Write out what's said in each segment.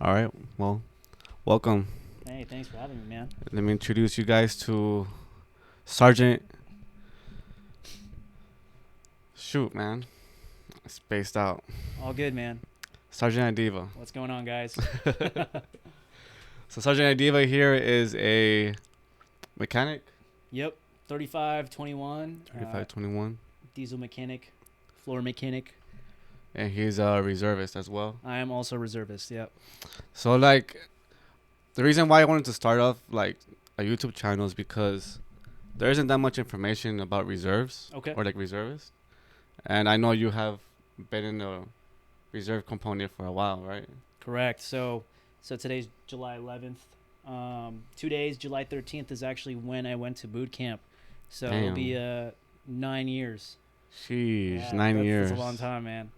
All right. Well, welcome. Hey, thanks for having me, man. Let me introduce you guys to Sergeant. Shoot, man. Spaced out. All good, man. Sergeant Adeva. What's going on, guys? So Sergeant Adeva here is a mechanic. Yep, 35, 21, 3521. diesel mechanic, floor mechanic. And he's a reservist as well. I am also reservist. Yep. So the reason why I wanted to start off a YouTube channel is because there isn't that much information about reserves Okay. or reservists. And I know you have been in the reserve component for a while, right? Correct. So today's July 11th. 2 days, July 13th is actually when I went to boot camp. So it'll be 9 years. Sheesh, Yeah, 9 years. That's a long time, man.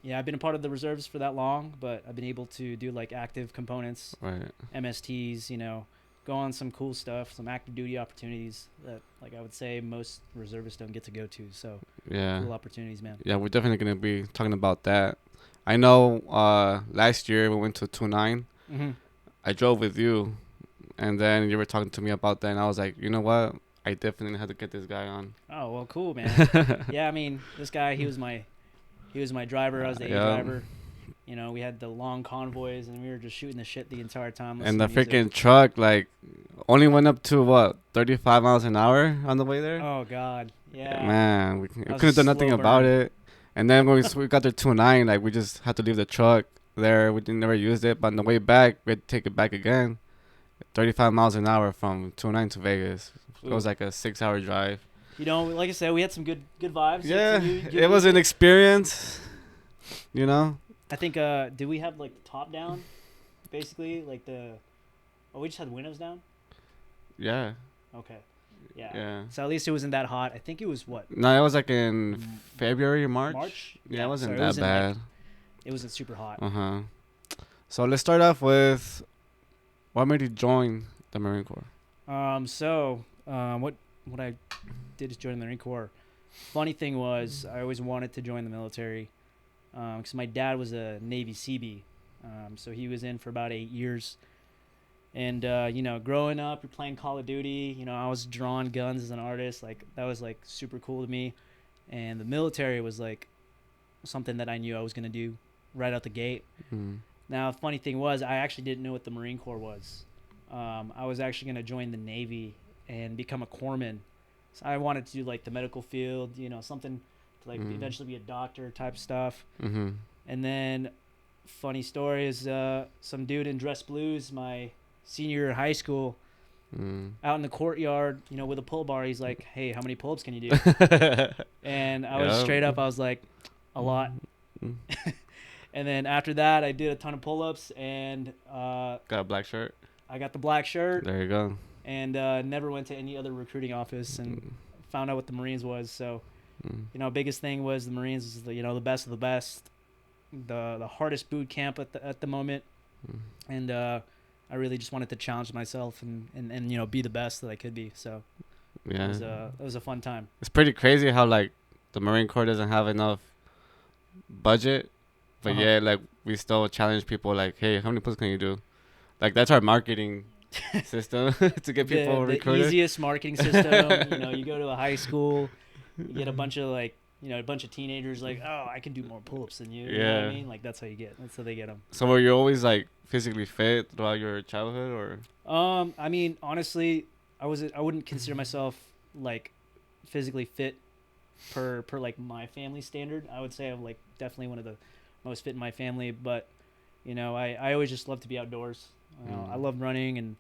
Yeah, I've been a part of the reserves for that long, but I've been able to do like active components, Right. MSTs, go on some cool stuff, some active duty opportunities that, like, I would say most reservists don't get to go to. So Yeah. cool opportunities, man. Yeah, we're definitely gonna be talking about that. I know last year we went to 29. Mm-hmm. I drove with you, and then you were talking to me about that, and I was like, you know what? I definitely had to get this guy on. Oh, well, cool, man. Yeah, I mean, this guy, he was my driver. I was the A Yeah. driver. We had the long convoys, and we were just shooting the shit the entire time. And the listening to music. freaking truck only went up to what 35 miles an hour on the way there. Oh God, yeah. Man, we That was couldn't a do nothing slow about burn. it. And then when we got to 29, we just had to leave the truck there. We didn't never used it, but on the way back, we had to take it back again. 35 miles an hour from 29 to Vegas. It was Ooh. like a 6-hour drive. Like I said, we had some good vibes. Yeah, Some good it was an music. experience. You know. I think. Did we have like the top down, basically like the? Oh, we just had windows down. Yeah. Okay. Yeah. Yeah. So at least it wasn't that hot. I think it was what? No, it was like in February or March. March. Yeah, it wasn't so that wasn't, bad. Like, it wasn't super hot. Uh-huh. So let's start off with what made you join the Marine Corps? What I did is join the Marine Corps. Funny thing was, I always wanted to join the military, because my dad was a Navy Seabee, so he was in for about 8 years. And growing up, you're playing Call of Duty. I was drawing guns as an artist. Like, that was like super cool to me. And the military was like something that I knew I was gonna do right out the gate. Mm. Now, funny thing was, I actually didn't know what the Marine Corps was. I was actually going to join the Navy and become a corpsman. So I wanted to do like the medical field, something to like eventually be a doctor type stuff. Mm-hmm. And then, funny story is, some dude in dress blues, my senior year in high school, out in the courtyard, with a pull bar, he's like, "Hey, how many pull-ups can you do?" And I was straight up, I was like, "A lot." Mm. And then after that, I did a ton of pull-ups, and Got a black shirt. I got the black shirt, There you go. and never went to any other recruiting office and found out what the Marines was. So, Mm. biggest thing was the Marines is the best of the best, the hardest boot camp at the moment, Mm. and I really just wanted to challenge myself and be the best that I could be. So Yeah. it was a fun time. It's pretty crazy how the Marine Corps doesn't have enough budget, but Uh-huh. yeah, we still challenge people hey, how many push can you do? That's our marketing system to get people The recruited. easiest marketing system. You go to a high school, you get a bunch of a bunch of teenagers like, "Oh, I can do more pull-ups than you." You know what I Yeah. mean? Like, that's how they get them. So were you always physically fit throughout your childhood, or? I mean, honestly, I wouldn't consider myself like physically fit per like my family standard. I would say I'm like definitely one of the most fit in my family, but I always just love to be outdoors. I love running, and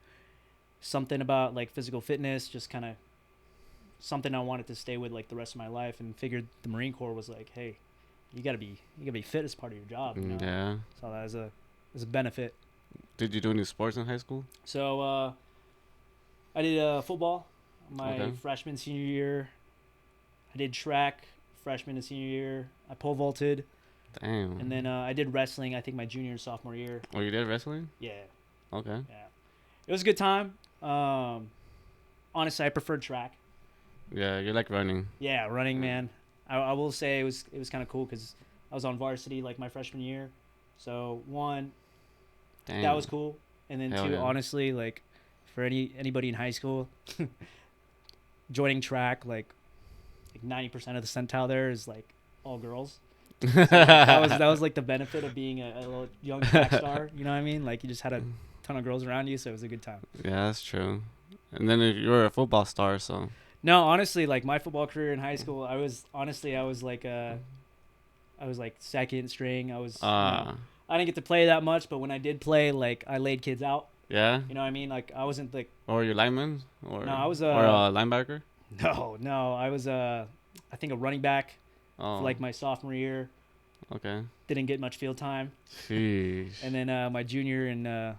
something about like physical fitness, just kind of something I wanted to stay with like the rest of my life, and figured the Marine Corps was like, hey, you gotta be fit as part of your job. Yeah. So that as a benefit. Did you do any sports in high school? So I did football my Okay. freshman senior year. I did track freshman and senior year. I pole vaulted, Damn. and then I did wrestling. I think my junior and sophomore year. Oh, you did wrestling? Yeah, Okay. yeah, it was a good time. Honestly, I preferred track. Yeah, you like running. Yeah, running, man. I will say it was kind of cool because I was on varsity like my freshman year. So one, Damn. That was cool. And then Hell too, yeah. honestly, like for anybody in high school, joining track, like 90% of the centile there is like all girls. So like, that was like the benefit of being a little young track star. You know what I mean? Like you just had a ton of girls around you, so it was a good time. Yeah, that's true. And then you were a football star, so. No, honestly, like my football career in high school, I was like second string. I didn't get to play that much, but when I did play, like I laid kids out. Yeah. You know what I mean? Like I wasn't like Or were you lineman? Or no, I was or a linebacker? no, I was I think a running back Oh. for like my sophomore year. Okay. Didn't get much field time. Sheesh. And then my junior and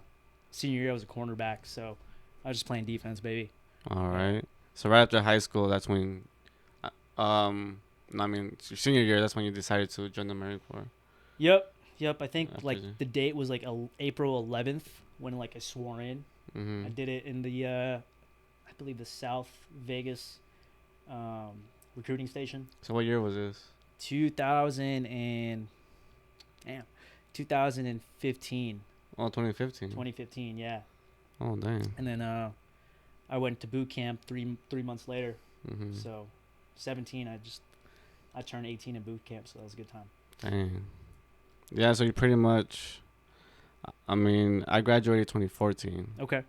senior year, I was a cornerback. So I was just playing defense, baby. All right. So right after high school, that's when, I mean, your senior year, that's when you decided to join the Marine Corps. Yep. I think After like the date was like April 11th when like I swore in. Mm-hmm. I did it in the I believe the South Vegas recruiting station. So what year was this? 2015. Oh, 2015. 2015, yeah. Oh, dang. And then I went to boot camp three months later. Mm-hmm. So 17, I turned 18 in boot camp, so that was a good time. Dang. Yeah, so you pretty much, I mean, I graduated 2014, Okay.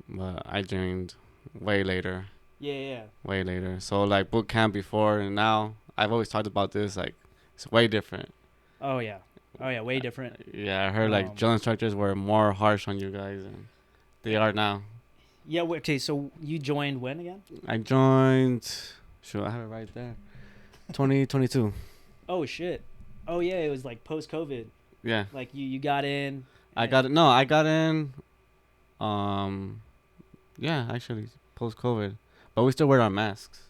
but I joined way later. Yeah. Way later. So like boot camp before and now, I've always talked about this, like it's way different. Oh yeah, way different. Yeah, I heard like drill instructors were more harsh on you guys than they are now. Yeah, okay, so you joined when again? I joined, sure, I have it right there, 2022. Oh shit. Oh yeah, it was like post-COVID. Yeah. Like you got in. I got in, yeah, actually post-COVID, but we still wear our masks.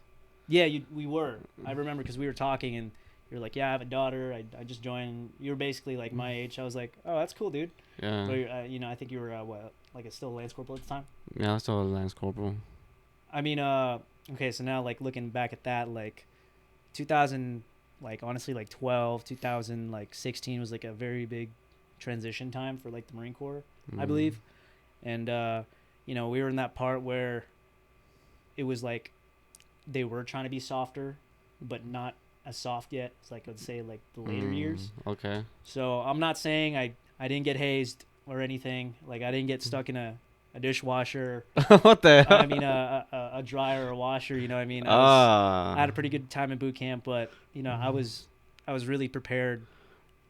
Yeah, we were. I remember because we were talking and you're like, yeah, I have a daughter. I just joined. You were basically like my age. I was like, oh, that's cool, dude. Yeah. But I think you were like still a Lance Corporal at the time. Yeah, I was still a Lance Corporal. I mean, okay, so now like looking back at that, like 2000, like honestly, like 12, 2000, like 16 was like a very big transition time for like the Marine Corps, I believe. And we were in that part where it was like they were trying to be softer, but not as soft yet. It's like I'd say like the later years. Okay. So I'm not saying I didn't get hazed or anything. Like I didn't get stuck in a dishwasher. What the hell? I mean a dryer or a washer. You know what I mean? I had a pretty good time in boot camp, but I was really prepared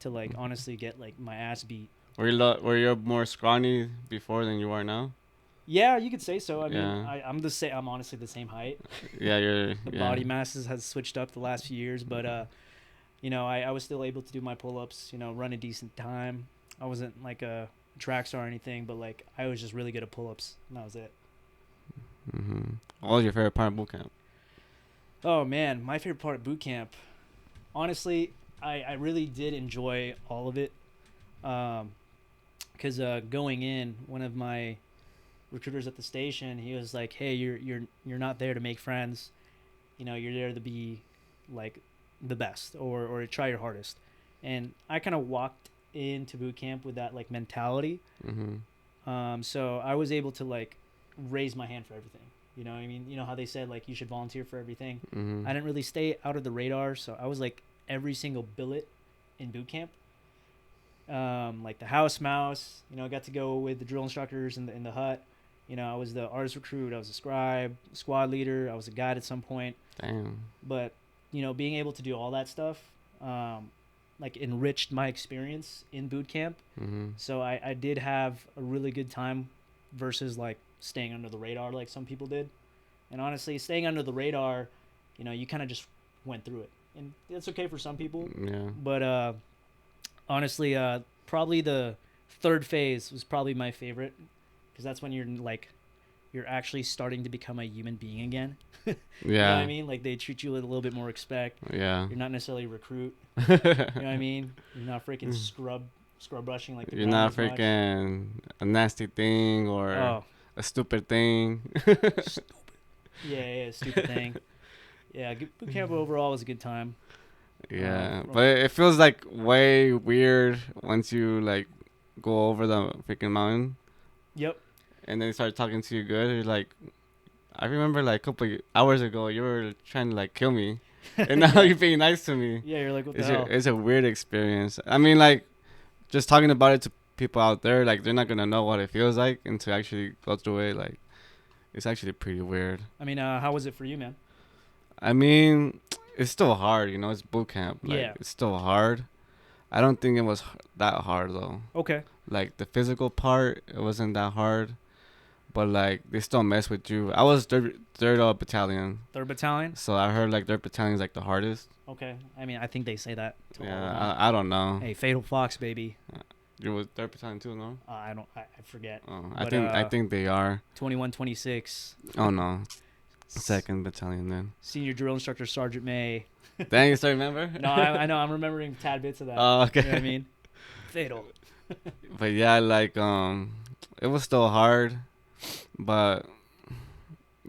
to like honestly get like my ass beat. Were you more scrawny before than you are now? Yeah, you could say so. I mean, Yeah. I'm honestly the same height. Yeah, The body mass has switched up the last few years, but I was still able to do my pull-ups. Run a decent time. I wasn't like a track star or anything, but like I was just really good at pull-ups, and that was it. Mm-hmm. What was your favorite part of boot camp? Oh man, my favorite part of boot camp. Honestly, I really did enjoy all of it. Because going in, one of my recruiters at the station, he was like, hey, you're not there to make friends, you're there to be like the best or try your hardest. And I kind of walked into boot camp with that like mentality. So I was able to like raise my hand for everything. You know what I mean? You know how they said like you should volunteer for everything. I didn't really stay out of the radar, so I was like every single billet in boot camp. Like the house mouse, I got to go with the drill instructors in the hut. I was the artist recruit, I was a scribe, squad leader, I was a guide at some point. Damn. But, being able to do all that stuff, like enriched my experience in boot camp. So I did have a really good time versus like staying under the radar like some people did. And honestly, staying under the radar, you kind of just went through it. And that's okay for some people. Yeah. But honestly, probably the third phase was probably my favorite. Because that's when you're actually starting to become a human being again. Yeah. You know what I mean? Like they treat you with a little bit more respect. Yeah. You're not necessarily a recruit. You know what I mean? You're not freaking scrub brushing like the You're not freaking a nasty thing or a stupid thing. Stupid. Yeah, stupid thing. Yeah, boot camp overall was a good time. Yeah, but it feels like way weird once you like go over the freaking mountain, Yep. and then they start talking to you good. You're like, I remember like a couple of hours ago, you were trying to like kill me, and now Yeah. you're being nice to me. Yeah, you're like, what the hell? It's a weird experience. I mean, like, just talking about it to people out there, like, they're not gonna know what it feels like, and to actually go through it, like, it's actually pretty weird. I mean, how was it for you, man? I mean, it's still hard, you know. It's boot camp. Like, Yeah. it's still hard. I don't think it was that hard though. Okay. Like the physical part, it wasn't that hard. But like they still mess with you. I was third battalion, 3rd Battalion. so I heard like 3rd battalion is like the hardest. Okay. I mean, I think they say that to all of them. Yeah, I don't know. Hey, Fatal Fox, baby. You was 3rd battalion too, no? I don't. I forget. Oh, But, I think they are. 2126. Oh no, 2nd battalion then. Senior drill instructor Sergeant May. Dang, you still remember? No, I know. I'm remembering tad bits of that. Oh, okay. You know what I mean? Fatal. But yeah, like it was still hard, but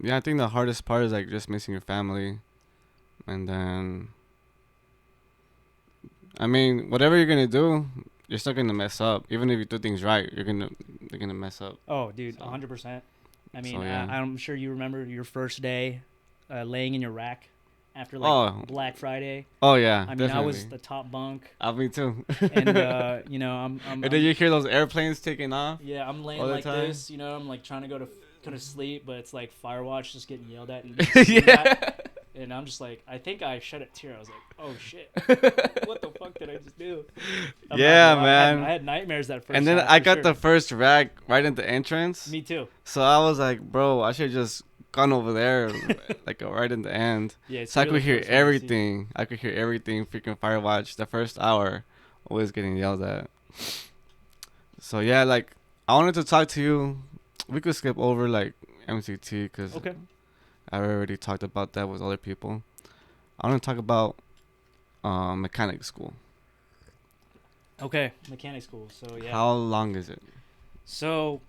yeah, I think the hardest part is like just missing your family, and then I mean, whatever you're gonna do, you're still gonna mess up. Even if you do things right, you're gonna mess up. Oh, dude, So- 100%. I mean, so, yeah. I'm sure you remember your first day laying in your rack after like Oh. Black Friday. Oh yeah, I mean, definitely. I was the top bunk, Me too. and you know, I'm And then you hear those airplanes taking off. yeah, I'm laying all the like time. this, you know, I'm like trying to go to sleep, but it's like Firewatch just getting yelled at, and, Yeah. and I'm just like, I think I shed a tear. I was like, oh shit, what the fuck did I just do? I'm not Yeah, gonna lie, man. I had nightmares that first. And then time, I for got sure. the first rack right at the entrance. Me too. So I was like, bro, I should just gone over there, like right in the end. Yeah, it's So I really could hear close to the sea. everything. I could hear everything. Freaking Firewatch. The first hour, always getting yelled at. So yeah, like I wanted to talk to you. We could skip over like MCT because Okay. I already talked about that with other people. I want to talk about mechanic school. Okay, mechanic school. So yeah. How long is it? So,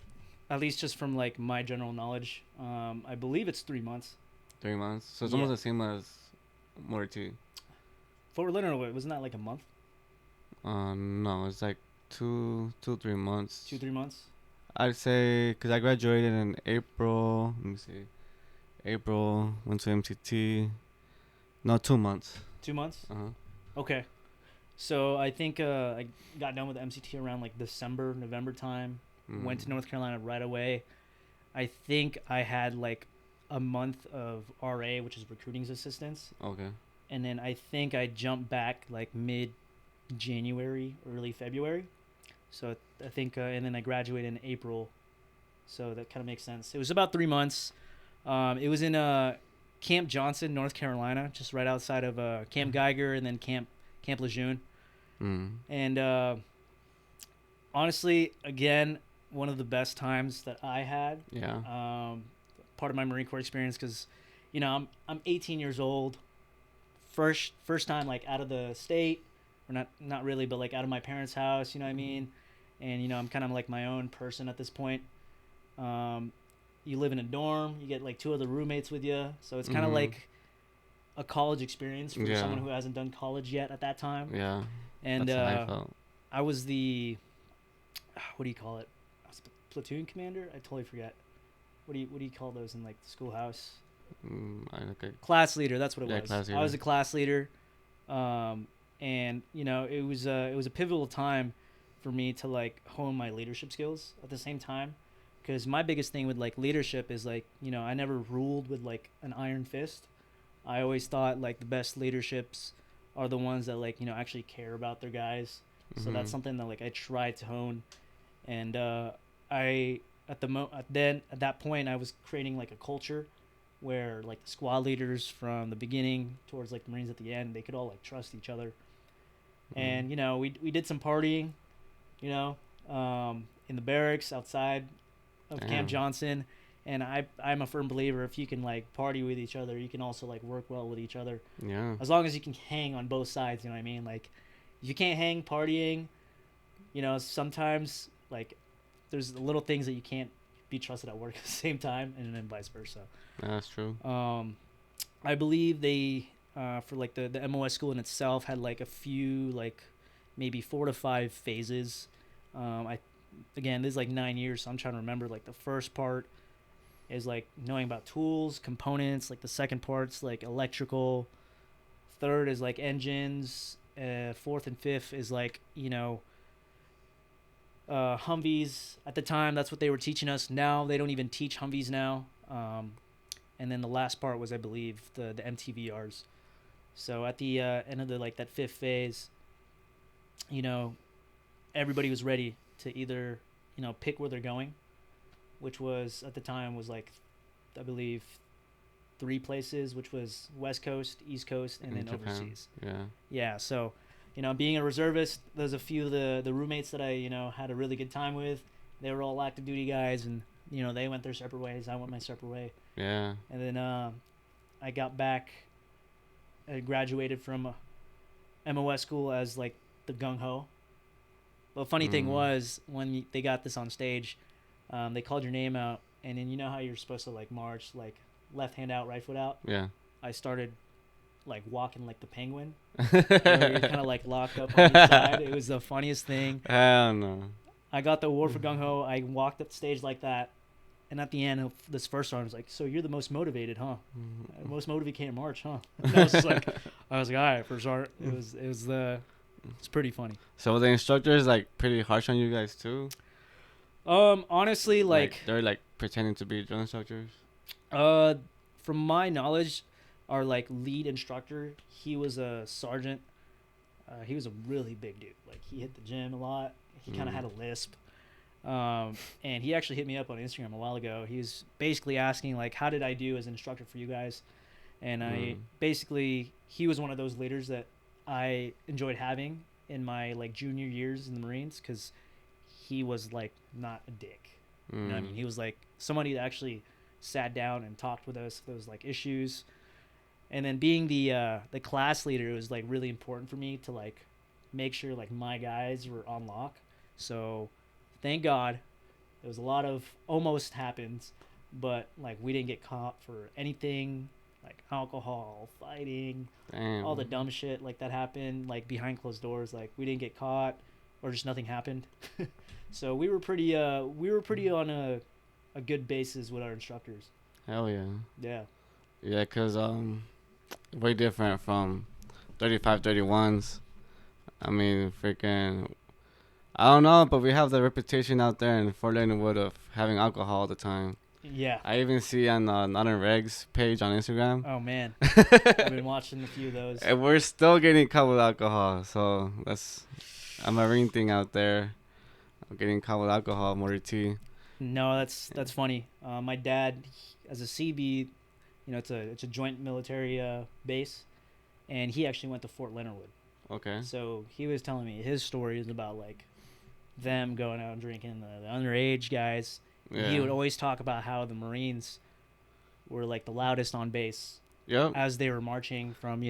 at least just from like my general knowledge, I believe it's 3 months. 3 months. So it's Yeah. almost the same as Motor T. Fort Leonard, wasn't that like a month? No, it's like 3 months. 2-3 months. I'd say because I graduated in April. Let me see. April, went to MCT. No, 2 months. 2 months. Uh-huh. Okay. So I think I got done with MCT around like December, November time. Went to North Carolina right away. I think I had like a month of RA, which is recruiting assistance, Okay. and then I think I jumped back like mid January, early February. So I think, and then I graduated in April. So that kind of makes sense. It was about 3 months. It was in Camp Johnson, North Carolina, just right outside of Camp Geiger and then Camp Lejeune. And honestly, again, one of the best times that I had. Yeah. Part of my Marine Corps experience because, you know, I'm 18 years old. First time like out of the state, or not really, but like out of my parents' house. You know what I mean? And you know, I'm kind of like my own person at this point. You live in a dorm. You get like 2 other roommates with you, so it's kind of like a college experience for Yeah. someone who hasn't done college yet at that time. Yeah. And That's how I felt. I was the what do you call it? I was the platoon commander. I totally forget. What do you call those in like the schoolhouse? Okay. Class leader. That's what it Yeah, was. class I was leader. a class leader, and you know it was a pivotal time for me to like hone my leadership skills at the same time, because my biggest thing with like leadership is like, you know, I never ruled with like an iron fist. I always thought like the best leaderships are the ones that like, you know, actually care about their guys. So that's something that like I tried to hone, and I at that point I was creating like a culture where like the squad leaders from the beginning towards like the Marines at the end, they could all like trust each other. And you know, we did some partying, you know, in the barracks outside of Damn. Camp Johnson. And I'm a firm believer, if you can like party with each other, you can also like work well with each other, Yeah. as long as you can hang on both sides. You know what I mean? Like, if you can't hang partying, you know, sometimes like there's little things that you can't be trusted at work at the same time, and then vice versa. That's true. I believe they for like the MOS school in itself had like a few like maybe 4 to 5 phases. I again, this is like 9 years, so I'm trying to remember. Like the first part is like knowing about tools, components. Like the second part's like electrical. Third is like engines. Fourth and fifth is like Humvees. At the time, that's what they were teaching us. Now they don't even teach Humvees now. And then the last part was, I believe, the MTVRs. So at the end of the like that fifth phase, you know, everybody was ready to either pick where they're going, which was at the time was like, I believe, three places, which was West Coast, East Coast, and then Japan. overseas. Yeah. Yeah, so being a reservist, there's a few of the roommates that I had a really good time with. They were all active duty guys, and they went their separate ways. I went my separate way. Yeah. And then I got back. I graduated from MOS school as like the gung ho. The funny thing was when they got this on stage, they called your name out, and then you know how you're supposed to like march like left hand out, right foot out. Yeah. I started like walking like the penguin. You're kind of like locked up on each side. It was the funniest thing. Hell no. I got the award for gung ho. I walked up the stage like that, and at the end of this first song, I was like, "So you're the most motivated, huh? Most motivated can't march, huh?" And I was like, all right, for sure. It's pretty funny. So the instructors like pretty harsh on you guys too. Honestly, like they're like pretending to be drill instructors. from my knowledge, our like lead instructor, he was a sergeant. He was a really big dude. Like he hit the gym a lot. He kind of had a lisp. And he actually hit me up on Instagram a while ago. He was basically asking like, how did I do as an instructor for you guys? And he was one of those leaders that I enjoyed having in my like junior years in the Marines, because he was like not a dick. You know what I mean? He was like somebody that actually sat down and talked with us if there was like issues. And then being the class leader, it was like really important for me to like make sure like my guys were on lock. So thank God there was a lot of almost happens, but like we didn't get caught for anything like alcohol, fighting, all the dumb shit like that happened like behind closed doors. Like we didn't get caught or just nothing happened. So we were pretty on a good basis with our instructors. Hell yeah. Yeah. Yeah, cause way different from 35, 31s. I mean, freaking, I don't know, but we have the reputation out there in Fort Leonard of having alcohol all the time. Yeah. I even see on Not in Regs page on Instagram. Oh man, I've been watching a few of those. And we're still getting caught with alcohol, so that's a Marine thing out there. I'm getting caught with alcohol, Morty. No, that's funny. My dad, as a CB, it's a joint military base, and he actually went to Fort Leonard Wood. Okay. So he was telling me his stories about like them going out and drinking, the underage guys. Yeah. He would always talk about how the Marines were like the loudest on base. Yep. As they were marching from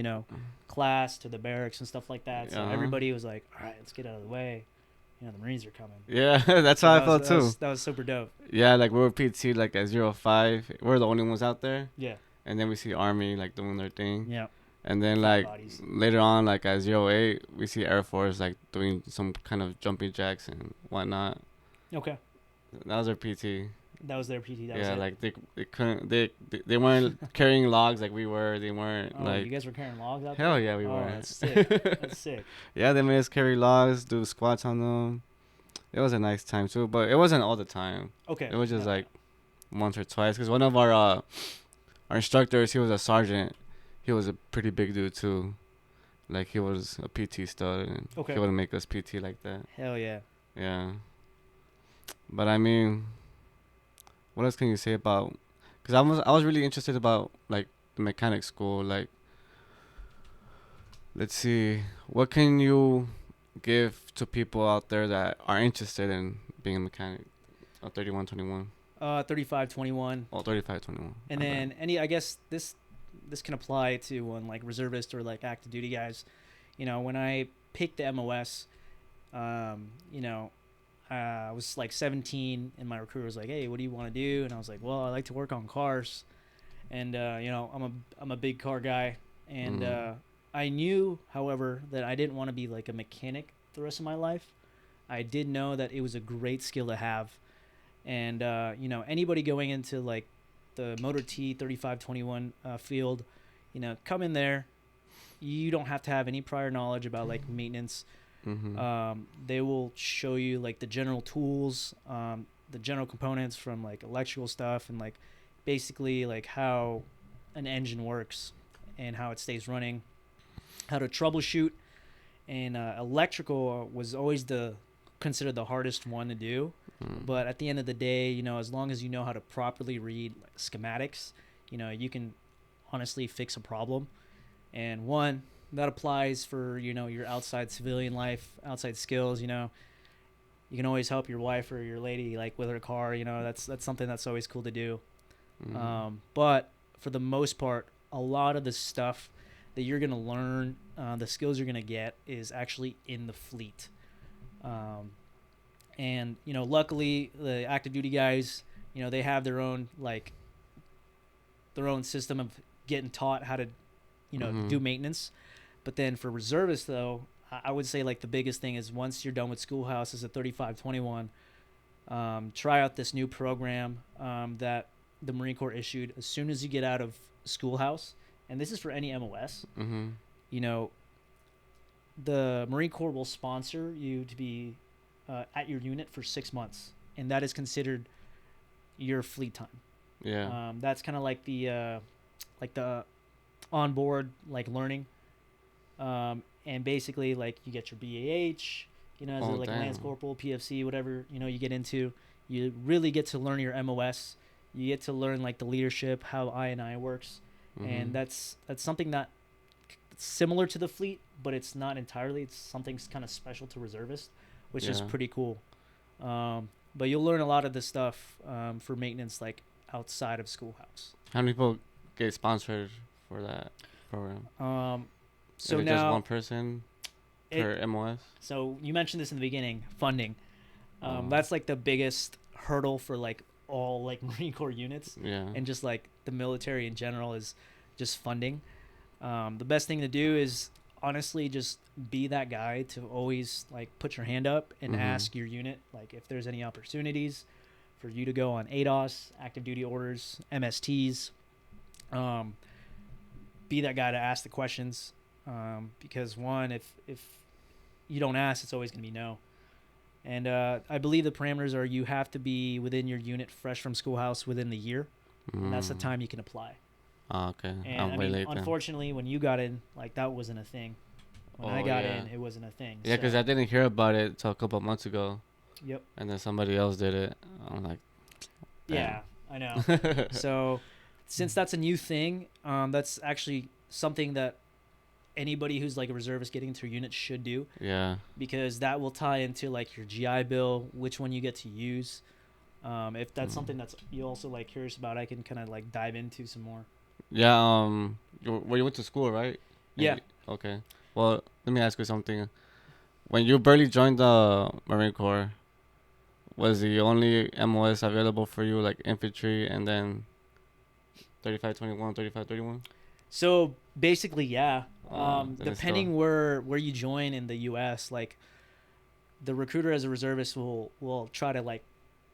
class to the barracks and stuff like that. So everybody was like, "All right, let's get out of the way. The Marines are coming." Yeah, that's how I felt too. That was super dope. Yeah, like we were PT like at 05. We're the only ones out there. Yeah. And then we see Army like doing their thing. Yeah. And then like later on, like at 08, we see Air Force like doing some kind of jumping jacks and whatnot. Okay. That was their PT. That was their PT. That was it. Like they couldn't they weren't carrying logs like we were. They weren't like. You guys were carrying logs out there? Hell yeah, we were. That's sick. That's sick. Yeah, they made us carry logs, do squats on them. It was a nice time too, but it wasn't all the time. Okay. It was just like once or twice, because one of our instructors, he was a sergeant. He was a pretty big dude too. Like he was a PT stud, and he would make us PT like that. Hell yeah. Yeah. But I mean, what else can you say about? Because I was really interested about like the mechanic school. Like, let's see, what can you give to people out there that are interested in being a mechanic? 3121. 3521. Oh, 3521. And then I guess this can apply to one like reservist or like active duty guys. When I picked the MOS, I was like 17 and my recruiter was like, "Hey, what do you want to do?" And I was like, "Well, I like to work on cars." And I'm a big car guy, and I knew, however, that I didn't want to be like a mechanic the rest of my life. I did know that it was a great skill to have. And anybody going into like the Motor T 3521 field, come in there. You don't have to have any prior knowledge about like maintenance. They will show you like the general tools, the general components from like electrical stuff, and like basically like how an engine works and how it stays running, how to troubleshoot. And electrical was always considered the hardest one to do. But at the end of the day, as long as you know how to properly read schematics, you can honestly fix a problem. And one, that applies for, your outside civilian life, outside skills. You can always help your wife or your lady like with her car. That's something that's always cool to do. But for the most part, a lot of the stuff that you're going to learn, the skills you're going to get is actually in the fleet. And luckily the active duty guys, they have their own system of getting taught how to do maintenance. But then for reservists though, I would say like the biggest thing is once you're done with schoolhouse as a 3521, try out this new program that the Marine Corps issued as soon as you get out of schoolhouse. And this is for any MOS. The Marine Corps will sponsor you to be at your unit for 6 months, and that is considered your fleet time. Yeah. That's kind of like the onboard like learning, and basically like you get your BAH, as a Lance Corporal, PFC, whatever you get into. You really get to learn your MOS. You get to learn like the leadership, how I&I works, and that's something that similar to the fleet, but it's not entirely. It's something kind of special to reservists, which is pretty cool. But you'll learn a lot of this stuff for maintenance like outside of schoolhouse. How many people get sponsored for that program? So is it now just one person per MOS? So you mentioned this in the beginning, funding. That's like the biggest hurdle for like all like Marine Corps units, and just like the military in general is just funding. The best thing to do is honestly just be that guy to always like put your hand up and ask your unit like if there's any opportunities for you to go on ADOS, active duty orders, MSTs. Be that guy to ask the questions, because one, if you don't ask, it's always going to be no. And I believe the parameters are you have to be within your unit fresh from schoolhouse within the year, and that's the time you can apply. Oh, okay. And I'm way late unfortunately, when you got in, like that wasn't a thing. When I got in, it wasn't a thing. Yeah, because I didn't hear about it until a couple of months ago. Yep. And then somebody else did it. I'm like, damn. Yeah, I know. So since that's a new thing, that's actually something that anybody who's like a reservist getting into a unit should do. Yeah. Because that will tie into like your GI Bill, which one you get to use. If that's something that's you also like curious about, I can kind of like dive into some more. Yeah. You went to school, right? Yeah. Okay. Well, let me ask you something. When you barely joined the Marine Corps, was the only MOS available for you like infantry and then 3521, 3531? So basically, yeah. Depending where you join in the U.S., like the recruiter as a reservist will try to like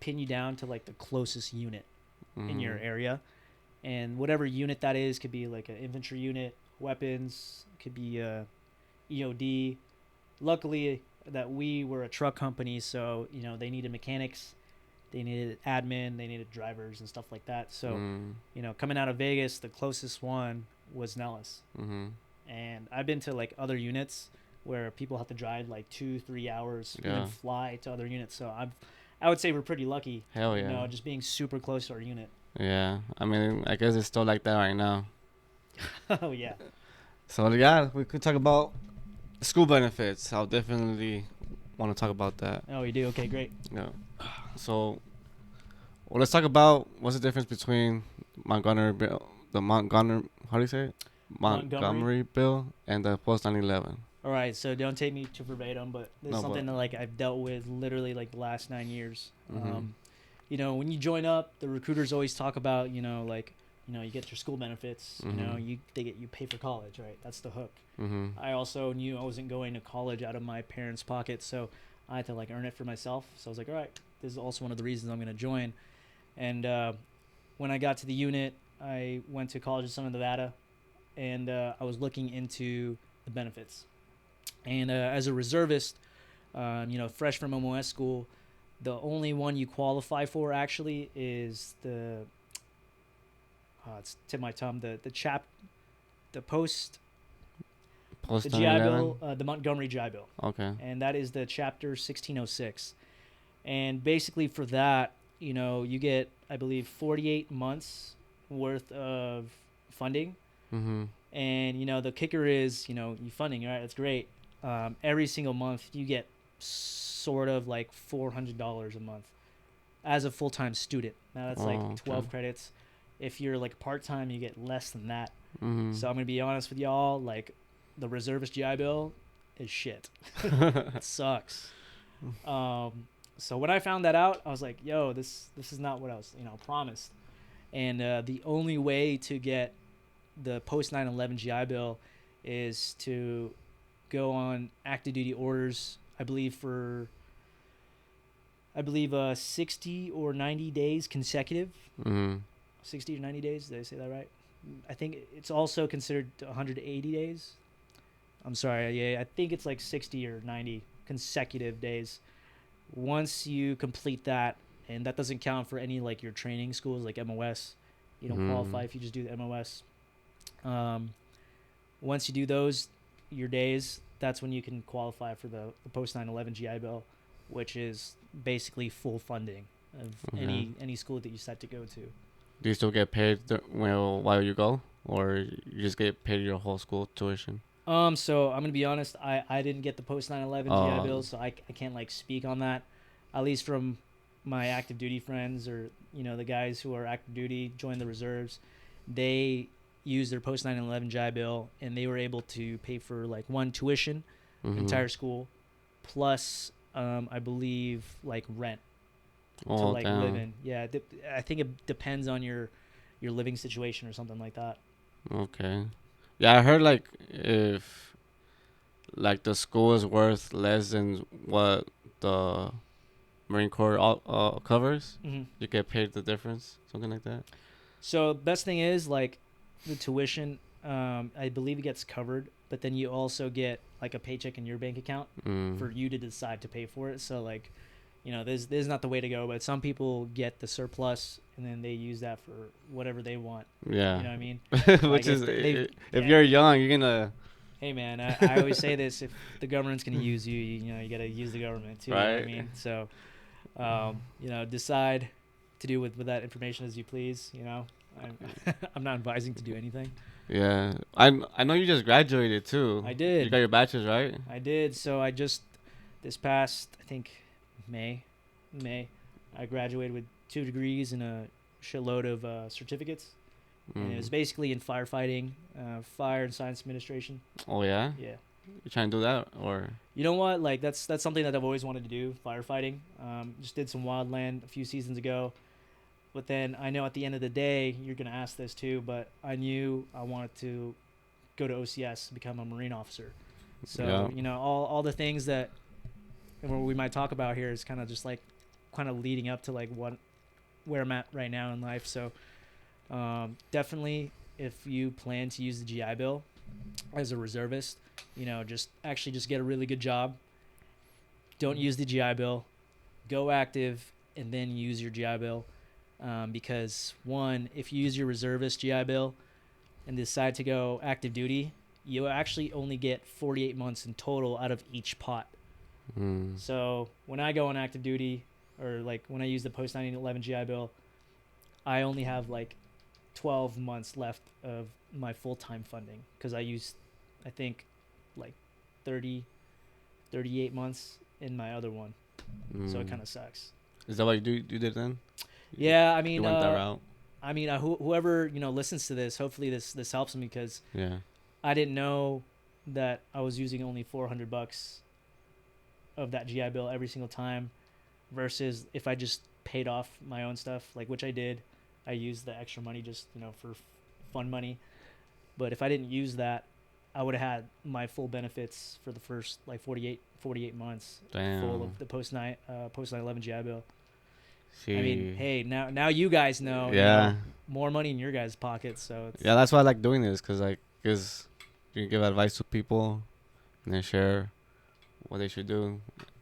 pin you down to like the closest unit in your area, and whatever unit that is could be like an infantry unit, weapons, could be EOD. Luckily that we were a truck company, so they needed mechanics, they needed admin, they needed drivers and stuff like that. So coming out of Vegas, the closest one was Nellis. And I've been to like other units where people have to drive like 2-3 hours, even fly to other units. So I would say we're pretty lucky. Hell yeah. Just being super close to our unit. Yeah, I mean, I guess it's still like that right now. Oh yeah. So yeah, we could talk about school benefits. I'll definitely want to talk about that. Oh, you do? Okay, great. Yeah. So, well, let's talk about what's the difference between Montgomery Bill, how do you say it? Montgomery Bill and the post 9/11. All right, so don't take me to verbatim, but this is something that like I've dealt with literally like the last 9 years. When you join up, the recruiters always talk about you get your school benefits. You pay for college, right? That's the hook. I also knew I wasn't going to college out of my parents' pocket, so I had to like earn it for myself. So I was like, all right, this is also one of the reasons I'm going to join. And when I got to the unit, I went to College of Southern Nevada, and I was looking into the benefits. And as a reservist, fresh from MOS school, the only one you qualify for actually is it's tip my tongue, the post, the Post GI 9/11. Bill, the Montgomery GI Bill, Okay. and that is the chapter 1606. And basically for that, you get, I believe, 48 months worth of funding. Mhm. And the kicker is, you funding, right? That's great. Every single month you get sort of like $400 a month as a full-time student. Now that's like Oh, 12 okay. credits. If you're like part-time, you get less than that. Mhm. So I'm gonna be honest with y'all, like the reservist GI Bill is shit. It sucks. So when I found that out, I was like, yo, this is not what I was promised. And the only way to get the post 9/11 GI Bill is to go on active duty orders. I believe 60 or 90 days consecutive. Mhm. 60 or 90 days. Did I say that right? I think it's also considered 180 days. I'm sorry. Yeah, I think it's like 60 or 90 consecutive days. Once you complete that, and that doesn't count for any like your training schools like MOS. You don't qualify Mhm. if you just do the MOS. Once you do those, your days, that's when you can qualify for the post 9/11 GI Bill, which is basically full funding of Okay. any school that you decide to go to. Do you still get paid while you go, or you just get paid your whole school tuition? So I'm gonna be honest. I didn't get the post 9/11 GI Oh. Bill, so I can't like speak on that. At least from my active duty friends, or the guys who are active duty, join the reserves, they used their post 9/11 GI Bill, and they were able to pay for like one tuition, Mhm. entire school, plus I believe like rent to Oh like live damn. in. Yeah, I think it depends on your living situation or something like that. Okay. Yeah, I heard like if like the school is worth less than what the Marine Corps covers, Hmm. you get paid the difference, something like that. So best thing is like the tuition. I believe it gets covered, but then you also get like a paycheck in your bank account Mm. for you to decide to pay for it. So like, this is not the way to go. But some people get the surplus and then they use that for whatever they want. You Yeah. know what I mean? Like Which is they've if yeah. you're young, you're gonna Hey man, I always say this: if the government's gonna use you, you gotta use the government too. You know what I right. mean? So, decide to do with that information as you please. I'm I'm not advising to do anything. Yeah. I know you just graduated too. I You got did. your bachelor's, right? I did. So I just this past I think May, I graduated with 2 degrees and a shitload of certificates, and it was Mm. basically in firefighting, fire and science administration. Oh yeah. Yeah. You trying to do that or? You know what? Like that's something that I've always wanted to do. Firefighting. Just did some wildland a few seasons ago, but then I know at the end of the day you're gonna ask this too. But I knew I wanted to go to OCS, become a Marine officer. So Yeah. all the things that we might talk about here is kind of just like kind of leading up to like where I'm at right now in life. So definitely, if you plan to use the GI Bill as a reservist, just get a really good job. Don't use the GI Bill. Go active and then use your GI Bill. Because one, if you use your reservist GI Bill and decide to go active duty, you actually only get 48 months in total out of each pot. Mm. So when I go on active duty, or like when I use the post 9/11 GI Bill, I only have like 12 months left of my full-time funding because I used, I think, like 30, 38 months in my other one. So it Mm. kind of sucks. Is that what you did then? You, Yeah, you went that route. whoever listens to this, hopefully this helps me because Yeah. I didn't know that I was using only $400 of that GI Bill every single time, versus if I just paid off my own stuff, like which I did. I used the extra money just for fun money. But if I didn't use that, I would have had my full benefits for the first like 48 months full Damn. of the post 9/11 GI Bill. I mean, See. hey, now you guys know, Yeah. more money in your guys' pockets, so it's Yeah, that's why I like doing this, cause you can give advice to people and then share what they should do.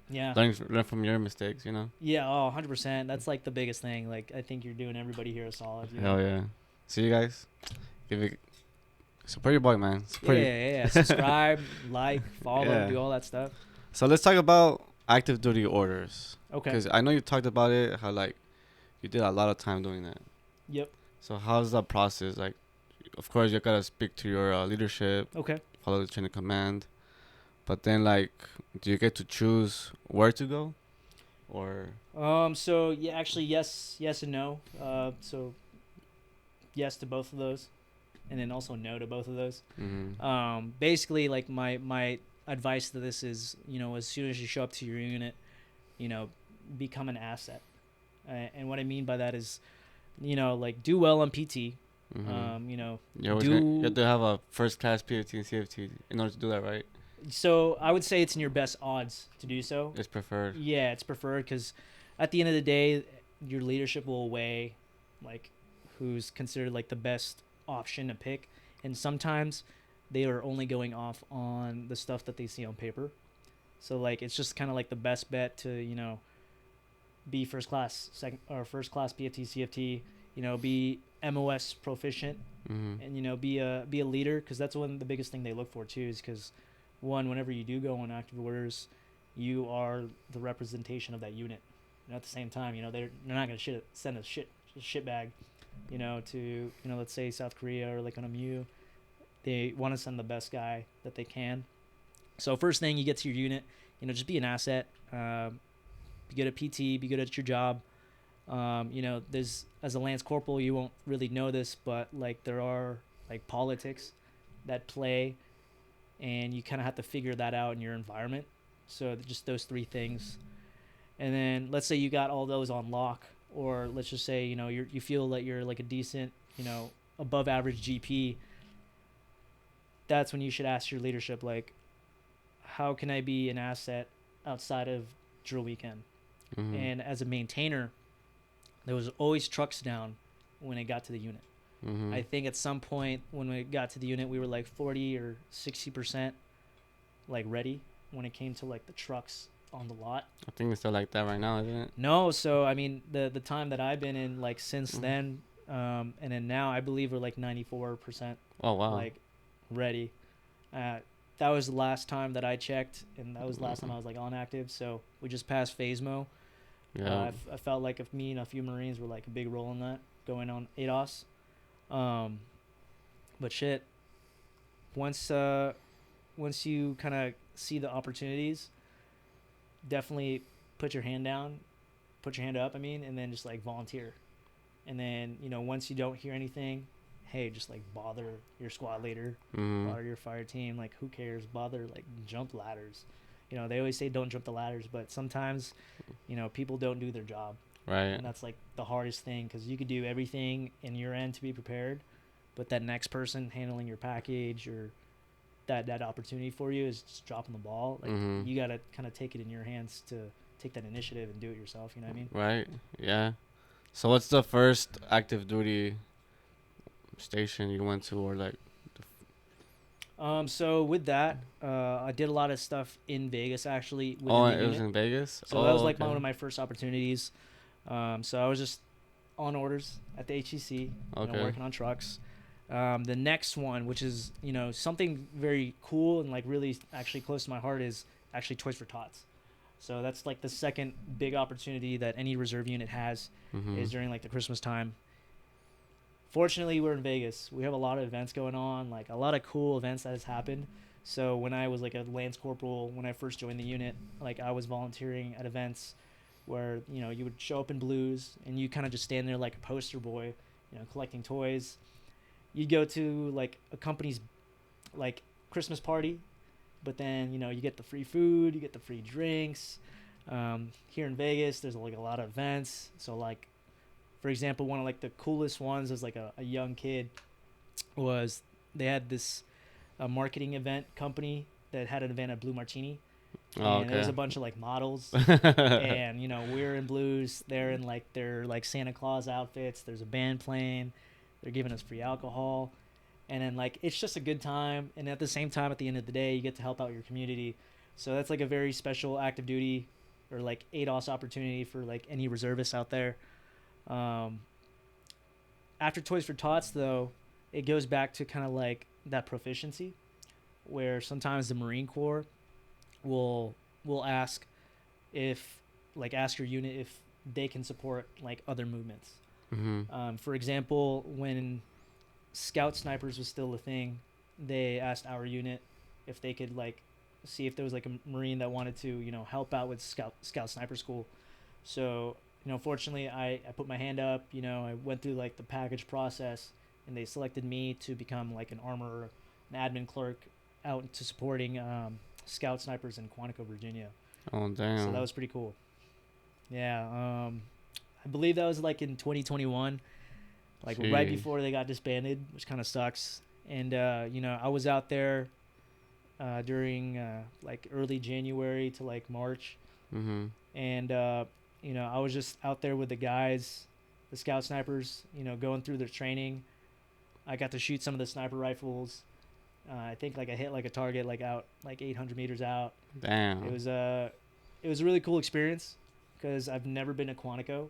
yeah. Learn from your mistakes. Yeah, oh, 100%. That's like the biggest thing. Like I think you're doing everybody here a solid. Hell yeah. See you guys. Give it. Support your boy, man. Yeah, Support your. yeah, yeah. Subscribe, like, follow, Yeah. do all that stuff. So let's talk about active duty orders. Okay. Because I know you talked about it, how like you did a lot of time doing that. Yep. So how's that process? Like, of course you gotta speak to your leadership, Okay. follow the chain of command. But then like, do you get to choose where to go, or? So yeah, actually, yes and no. So yes to both of those, and then also no to both of those. Basically, like my advice to this is, as soon as you show up to your unit, become an asset. And what I mean by that is, like do well on PT. You have to have a first class PFT and CFT in order to do that, right? So I would say it's in your best odds to do so. It's preferred. Yeah, it's preferred because at the end of the day, your leadership will weigh like who's considered like the best option to pick, and sometimes they are only going off on the stuff that they see on paper. So like it's just kind of like the best bet to be first class first class PFT CFT, be MOS proficient, and be a leader, because that's one of the biggest thing they look for too, is because whenever you do go on active orders, you are the representation of that unit. And at the same time, they're not going to send a shit bag, to let's say South Korea or like on a MU. They want to send the best guy that they can. So first thing, you get to your unit, just be an asset. Be good at PT, be good at your job. There's, as a Lance Corporal, you won't really know this, but like there are like politics that play, and you kind of have to figure that out in your environment. So just those three things. And then let's say you got all those on lock, or let's just say, you feel that you're like a decent, above average GP. That's when you should ask your leadership, like, how can I be an asset outside of drill weekend? And as a maintainer, there was always trucks down when it got to the unit. I think at some point when we got to the unit, we were like 40 or 60% like ready when it came to like the trucks on the lot. I think it's still like that right now, isn't it? No, so I mean the time that I've been in, like since then, and then now I believe we're like 94%. Oh wow. Like ready. That was the last time that I checked, and that was the last time I was like on active. So we just passed FASMO. Yeah. I felt like if me and a few Marines were like a big role in that, going on ADOS. But shit, once you kind of see the opportunities, definitely put your hand up, and then just like volunteer. And then, once you don't hear anything, hey, just like bother your squad leader, bother your fire team. Like, who cares? Bother, like, jump ladders. They always say don't jump the ladders, but sometimes, people don't do their job. Right. And that's like the hardest thing, because you could do everything in your end to be prepared, but that next person handling your package or that opportunity for you is just dropping the ball. Like, you got to kind of take it in your hands to take that initiative and do it yourself. You know what I mean? Right. Yeah. So what's the first active duty station you went to, or like? So with that, I did a lot of stuff in Vegas actually. Oh, the it unit. was in Vegas. So that was like one of my first opportunities. So I was just on orders at the HEC, working on trucks. The next one, which is something very cool and like really actually close to my heart, is actually Toys for Tots. So that's like the second big opportunity that any reserve unit has, is during like the Christmas time. Fortunately, we're in Vegas. We have a lot of events going on, like a lot of cool events that has happened. So when I was like a Lance Corporal, when I first joined the unit, like I was volunteering at events where, you would show up in blues and you kind of just stand there like a poster boy, collecting toys. You'd go to like a company's like Christmas party, but then, you get the free food, you get the free drinks. Here in Vegas, there's like a lot of events. So like, for example, one of like the coolest ones as like a young kid was, they had this a marketing event company that had an event at Blue Martini, Oh, and there was okay. a bunch of like models, and we're in blues, they're in like their like Santa Claus outfits. There's a band playing, they're giving us free alcohol, and then like it's just a good time. And at the same time, at the end of the day, you get to help out your community. So that's like a very special active duty or like ADOS opportunity for like any reservists out there. Um, After Toys for Tots, though, it goes back to kind of like that proficiency, where sometimes the Marine Corps will ask if ask your unit if they can support like other movements. Mm-hmm. For example, when Scout Snipers was still a thing, they asked our unit if they could like see if there was like a Marine that wanted to help out with Scout Sniper School. So fortunately, I put my hand up. I went through like the package process, and they selected me to become like an armor, an admin clerk, out to supporting Scout Snipers in Quantico, Virginia. Oh, So that damn. was pretty cool. Yeah, I believe that was like in 2021, like right Jeez. before they got disbanded, which kind of sucks. And I was out there during like early January to like March, Mm-hmm. and I was just out there with the guys, the Scout Snipers, going through their training. I got to shoot some of the sniper rifles. I think like I hit like a target like out like 800 meters out. It Damn. was a really cool experience because I've never been to Quantico,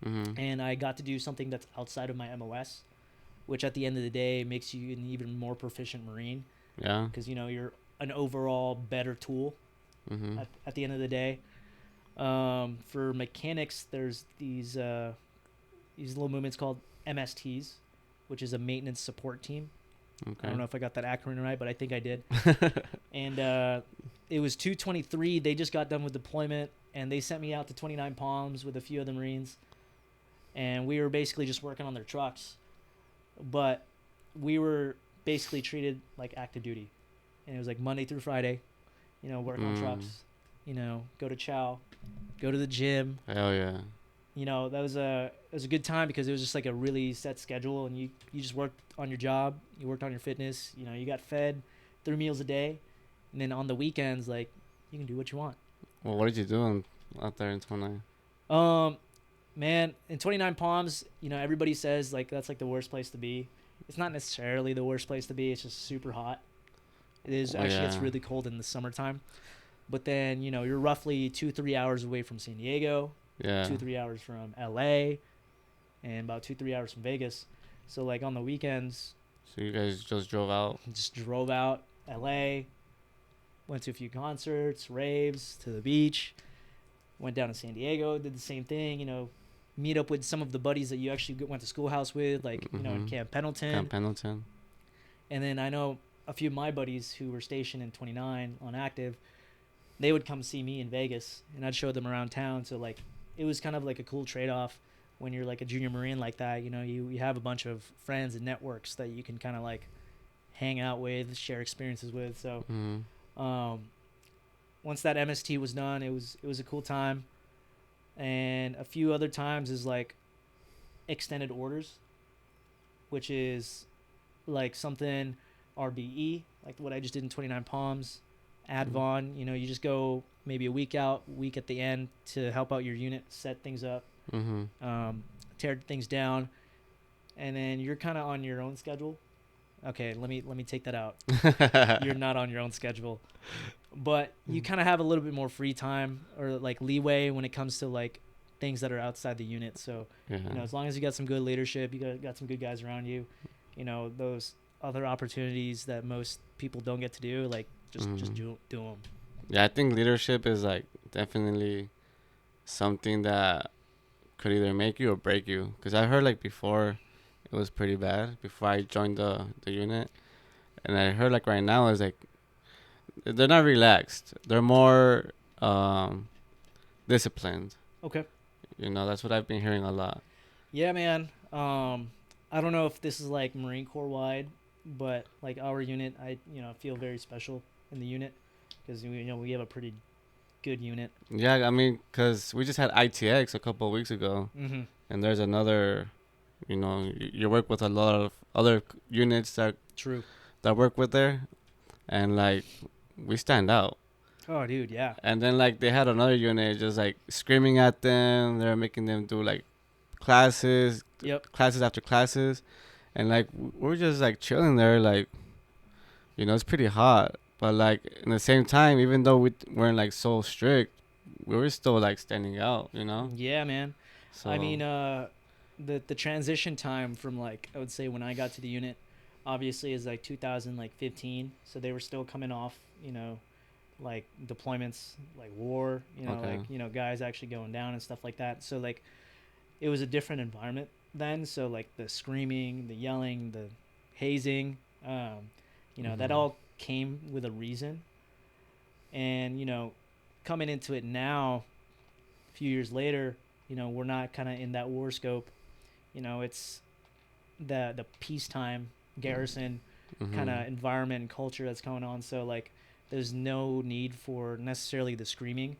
Mm-hmm. and I got to do something that's outside of my MOS, which at the end of the day makes you an even more proficient Marine Yeah. because you're an overall better tool Mm-hmm. at the end of the day. For mechanics, there's these little movements called MSTs, which is a maintenance support team. I Okay. don't know if I got that acronym right, but I think I did. And it was 223. They just got done with deployment, and they sent me out to 29 Palms with a few other Marines, and we were basically just working on their trucks. But we were basically treated like active duty, and it was like Monday through Friday, work on Mm. trucks, go to chow, go to the gym. Hell yeah. That was a good time because it was just like a really set schedule, and you just worked on your job, you worked on your fitness, you got fed 3 meals a day, and then on the weekends like you can do what you want. Well, what did you do out there in 29? Um, Man, in 29 Palms, everybody says like that's like the worst place to be. It's not necessarily the worst place to be. It's just super hot. It is Well, actually gets yeah. really cold in the summertime. But then you're roughly 2-3 hours away from San Diego, Yeah. 2-3 hours from LA, and about 2-3 hours from Vegas. So like on the weekends, So you guys just drove out? just drove out LA, went to a few concerts, raves, to the beach, went down to San Diego, did the same thing. Meet up with some of the buddies that you actually went to schoolhouse with, like in Mm-hmm. Camp Pendleton. Camp Pendleton. And then I know a few of my buddies who were stationed in 29 on active. They would come see me in Vegas, and I'd show them around town. So like, it was kind of like a cool trade-off when you're like a junior Marine like that. You have a bunch of friends and networks that you can kind of like hang out with, share experiences with. So Mm-hmm. once that MST was done, it was a cool time. And a few other times is like extended orders, which is like something RBE, like what I just did in 29 Palms, Advon. You just go maybe a week out, week at the end to help out your unit, set things up, Mm-hmm. tear things down, and then you're kind of on your own schedule. Okay, let me take that out. You're not on your own schedule, but you kind of have a little bit more free time or like leeway when it comes to like things that are outside the unit. So Yeah. as long as you got some good leadership, you got some good guys around you, those other opportunities that most people don't get to do, like just do them. Yeah, I think leadership is like definitely something that could either make you or break you. Cause I heard like before, it was pretty bad before I joined the unit, and I heard like right now is like they're not relaxed. They're more disciplined. Okay. That's what I've been hearing a lot. Yeah, man. I don't know if this is like Marine Corps wide, but like our unit, I feel very special in the unit because we have a pretty good unit. Yeah, I mean, cause we just had ITX a couple of weeks ago, Mm-hmm. and there's another. You work with a lot of other units that True. work with there, and like we stand out. Oh, dude, yeah. And then like they had another unit just like screaming at them. They're making them do like classes, Yep. classes after classes, and like we're just like chilling there, like it's pretty hot. But like in the same time, even though we weren't like so strict, we were still like standing out. Yeah, man. I So mean, the transition time from like I would say when I got to the unit, obviously is like 2015. So they were still coming off, like deployments, like war, okay. guys actually going down and stuff like that. So like it was a different environment then. So like the screaming, the yelling, the hazing, that Mhm. all came with a reason. And coming into it now, a few years later, we're not kind of in that war scope. It's the peacetime garrison kind Mhm. of environment and culture that's going on. So like, there's no need for necessarily the screaming.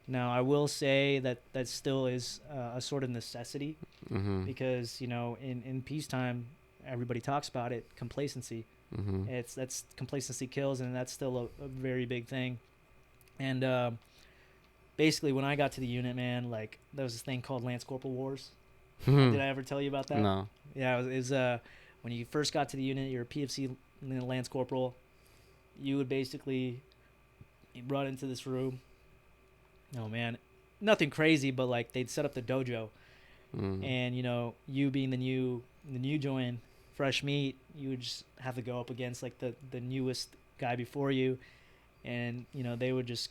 Now, I will say that that still is a sort of necessity Mhm. because in peacetime, everybody talks about it. Complacency. Mhm. That's complacency kills, and that's still a very big thing. And basically, when I got to the unit, man, like there was this thing called Lance Corporal Wars. Did I ever tell you about that? No. Yeah, it was when you first got to the unit, you're a PFC Lance Corporal. You would basically be brought into this room. Oh man, nothing crazy, but like they'd set up the dojo, Mm. and you being the new join, fresh meat, you would just have to go up against like the newest guy before you, and they would just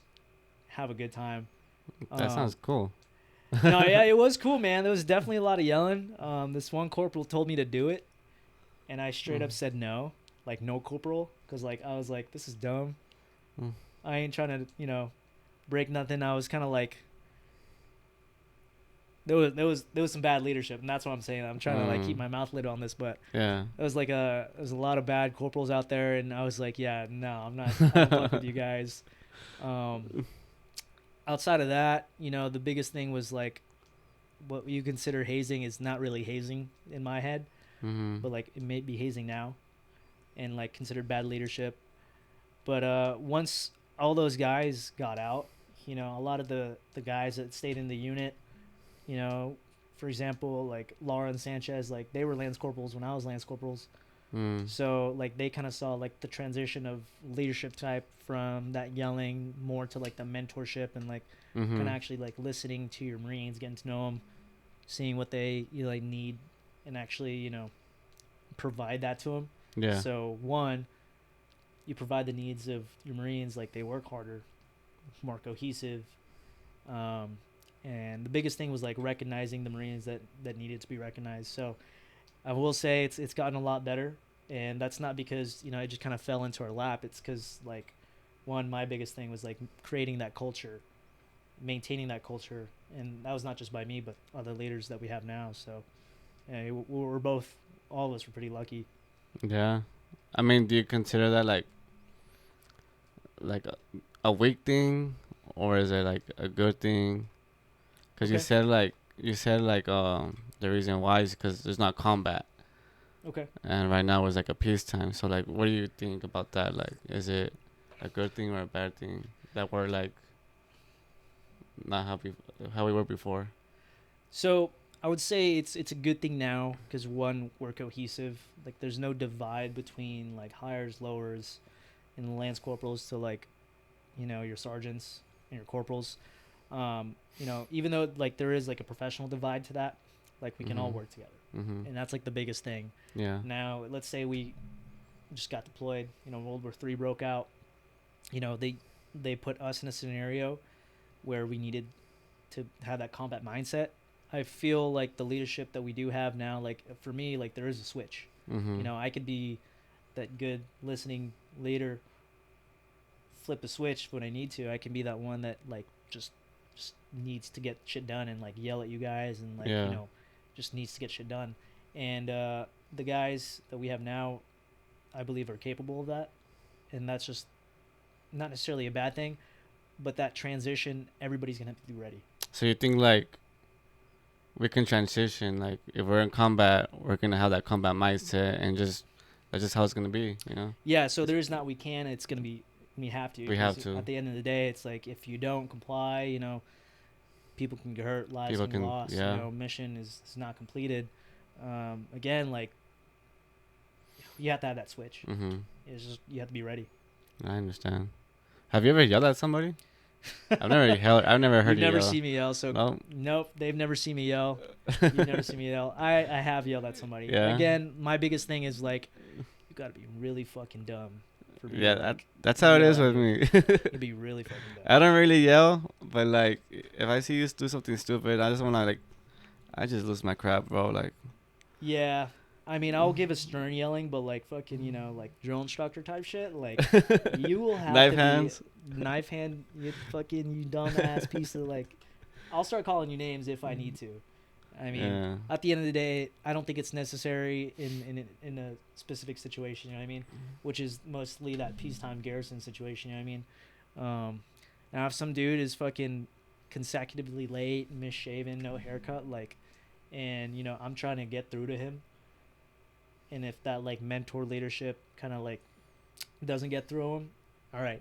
have a good time. That sounds Um, cool. no, yeah, it was cool, man. There was definitely a lot of yelling. This one corporal told me to do it, and I straight Mm. up said no, like no corporal, because like I was like, this is dumb. Mm. I ain't trying to break nothing. I was kind of like there was some bad leadership, and that's what I'm saying. I'm trying to like keep Mm. my mouth lid on this, but Yeah. there's a lot of bad corporals out there, and I was like, yeah, no, I'm not. I don't fuck with you guys. Um, outside of that, the biggest thing was like what you consider hazing is not really hazing in my head, Mhm. but like it may be hazing now, and like considered bad leadership. But once all those guys got out, a lot of the guys that stayed in the unit, you know, for example, like Laura and Sanchez, like they were lance corporals when I was lance corporals. Mm. So like they kind of saw like the transition of leadership type from that yelling more to like the mentorship and like kind of Mhm. actually like listening to your Marines, getting to know them, seeing what they like need, and actually provide that to them. Yeah. So one, you provide the needs of your Marines, like they work harder, more cohesive, um, and the biggest thing was like recognizing the Marines that needed to be recognized. So I will say it's gotten a lot better, and that's not because it just kind of fell into our lap. It's because like one, my biggest thing was like creating that culture, maintaining that culture, and that was not just by me but other leaders that we have now. So yeah, we're both, all of us were pretty lucky. Yeah. I mean, do you consider that like a weak thing, or is it like a good thing? Because Okay. you said like the reason why is because there's not combat, Okay. and right now it's like a peacetime. So like, what do you think about that? Like, is it a good thing or a bad thing that we're like not how we were before? So I would say it's a good thing now because one, we're cohesive. Like there's no divide between like hires, lowers, and the lance corporals to like your sergeants and your corporals. Even though like there is like a professional divide to that, like we can all Mhm. work together, Mhm. and that's like the biggest thing. Yeah. Now, let's say we just got deployed. World War III broke out. They put us in a scenario where we needed to have that combat mindset. I feel like the leadership that we do have now, like for me, like there is a switch. Mhm. I could be that good listening leader, flip the switch when I need to. I can be that one that like just needs to get shit done and like yell at you guys and like Yeah. just needs to get shit done. And the guys that we have now, I believe, are capable of that, and that's just not necessarily a bad thing. But that transition, everybody's gonna have to be ready. So you think like we can transition, like if we're in combat, we're gonna have that combat mindset and just That's just how it's gonna be, you know. Yeah, so there is not we can. It's gonna be we have to. We have 'Cause to. at the end of the day, it's like if you don't comply, you know, people can get hurt, lives People can be can, lost. You yeah. know, mission is not completed. Again, like you have to have that switch. Mhm. It's just you have to be ready. I understand. Have you ever yelled at somebody? I've never heard You've you never yell. seen me yell, so No. nope, they've never seen me yell. You've never seen me yell. I have yelled at somebody. Yeah. Again, my biggest thing is like you got to be really fucking dumb for me. Yeah, to, like, that's how it yell is at with you. me. You'd be really fucking dumb. I don't really yell, but like if I see you do something stupid, I just wanna like, I just lose my crap, bro. Like, Yeah. I mean, I'll give a stern yelling, but like fucking, you know, like drill instructor type shit, like you will have knife to hands. be knife hand, you fucking you dumbass piece of like. I'll start calling you names if I need to. I mean, Yeah. at the end of the day, I don't think it's necessary in a specific situation. You know what I mean? Which is mostly that peacetime garrison situation. You know what I mean? Now if some dude is fucking consecutively late, misshaven, no haircut, like, and you know I'm trying to get through to him, and if that like mentor leadership kind of like doesn't get through him, all right,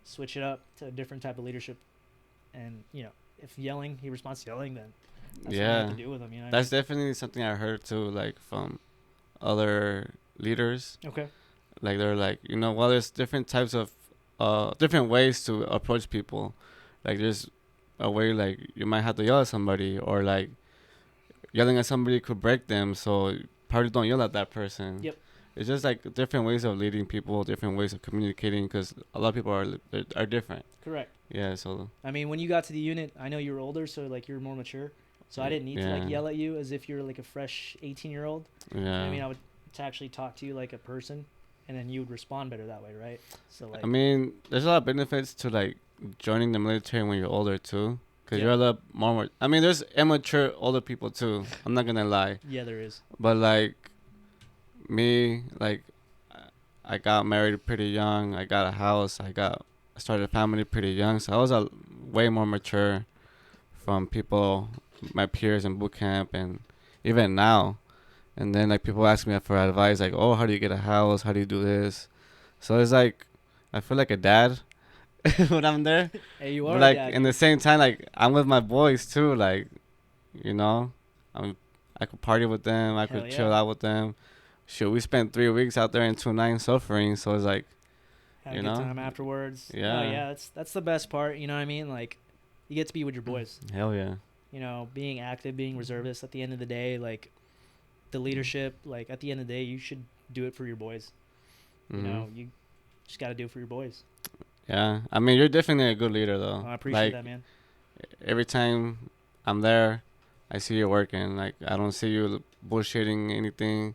switch it up to a different type of leadership, and you know if yelling he responds to yelling, then that's what I have Yeah. to do with him. You know. That's definitely something I heard too, like from other leaders. Okay. Like they're like, you know, well, there's different types of, different ways to approach people. Like there's a way like you might have to yell at somebody, or like yelling at somebody could break them. So probably don't yell at that person. Yep. It's just like different ways of leading people, different ways of communicating, because a lot of people are different. Correct. Yeah. So. I mean, when you got to the unit, I know you were older, so like you're more mature. So I didn't need to like yell at you as if you're like a fresh 18-year-old. Yeah. I mean, I would to actually talk to you like a person, and then you would respond better that way, right? So like. I mean, there's a lot of benefits to like joining the military when you're older too, because Yeah. you're a lot more. I mean, there's immature older people too. I'm not gonna lie. Yeah, there is. But like me, like I got married pretty young. I got a house. I started a family pretty young, so I was way more mature from people, my peers in boot camp, and even now. And then like people ask me for advice, like, oh, how do you get a house? How do you do this? So it's like I feel like a dad when I'm there. Hey, you are But like a dad, in the same time, like I'm with my boys too. Like, you know, I could party with them. I Hell could chill yeah. out with them. Shit, we spent 3 weeks out there in 2 9 suffering. So it's like, Had you a good know? time afterwards. Yeah. Oh, yeah, that's the best part. You know what I mean? Like, you get to be with your boys. hell yeah. You know, being active, being reservist. At the end of the day, like, the leadership. Like, at the end of the day, you should do it for your boys. You know, you just got to do it for your boys. Yeah. I mean, you're definitely a good leader though. I appreciate like, that, man. Every time I'm there, I see you working. Like I don't see you bullshitting anything.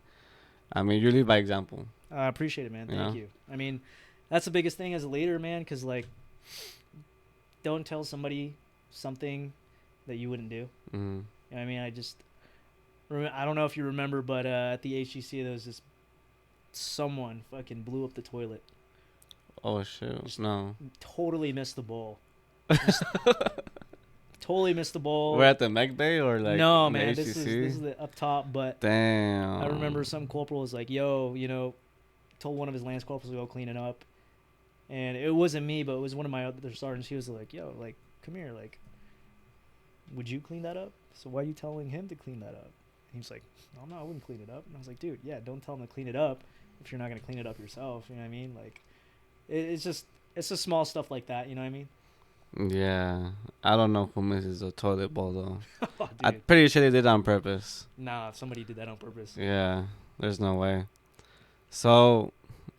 I mean, you lead by example. I appreciate it, man. You Thank know? you. I mean, that's the biggest thing as a leader, man, because, like, don't tell somebody something that you wouldn't do. Mm-hmm. You know what I mean? I don't know if you remember, but at the HGC, there was this someone fucking blew up the toilet. Oh shit! Just No. Totally missed the bowl. Totally missed the bowl. We're at the Meg Bay or like no, in the man, this HCC? is the up top, but Damn. I remember some corporal was like, yo, you know, told one of his lance corporals to go clean it up. And it wasn't me, but it was one of my other sergeants. He was like, yo, like, come here, like, would you clean that up? So why are you telling him to clean that up? And he was like, no, I wouldn't clean it up. And I was like, dude, yeah, don't tell him to clean it up if you're not going to clean it up yourself. You know what I mean? Like, it's just small stuff like that. You know what I mean? Yeah. I don't know who misses the toilet bowl though. Oh, I'm dude. pretty sure they did it on purpose. Nah, somebody did that on purpose. Yeah. There's no way. So,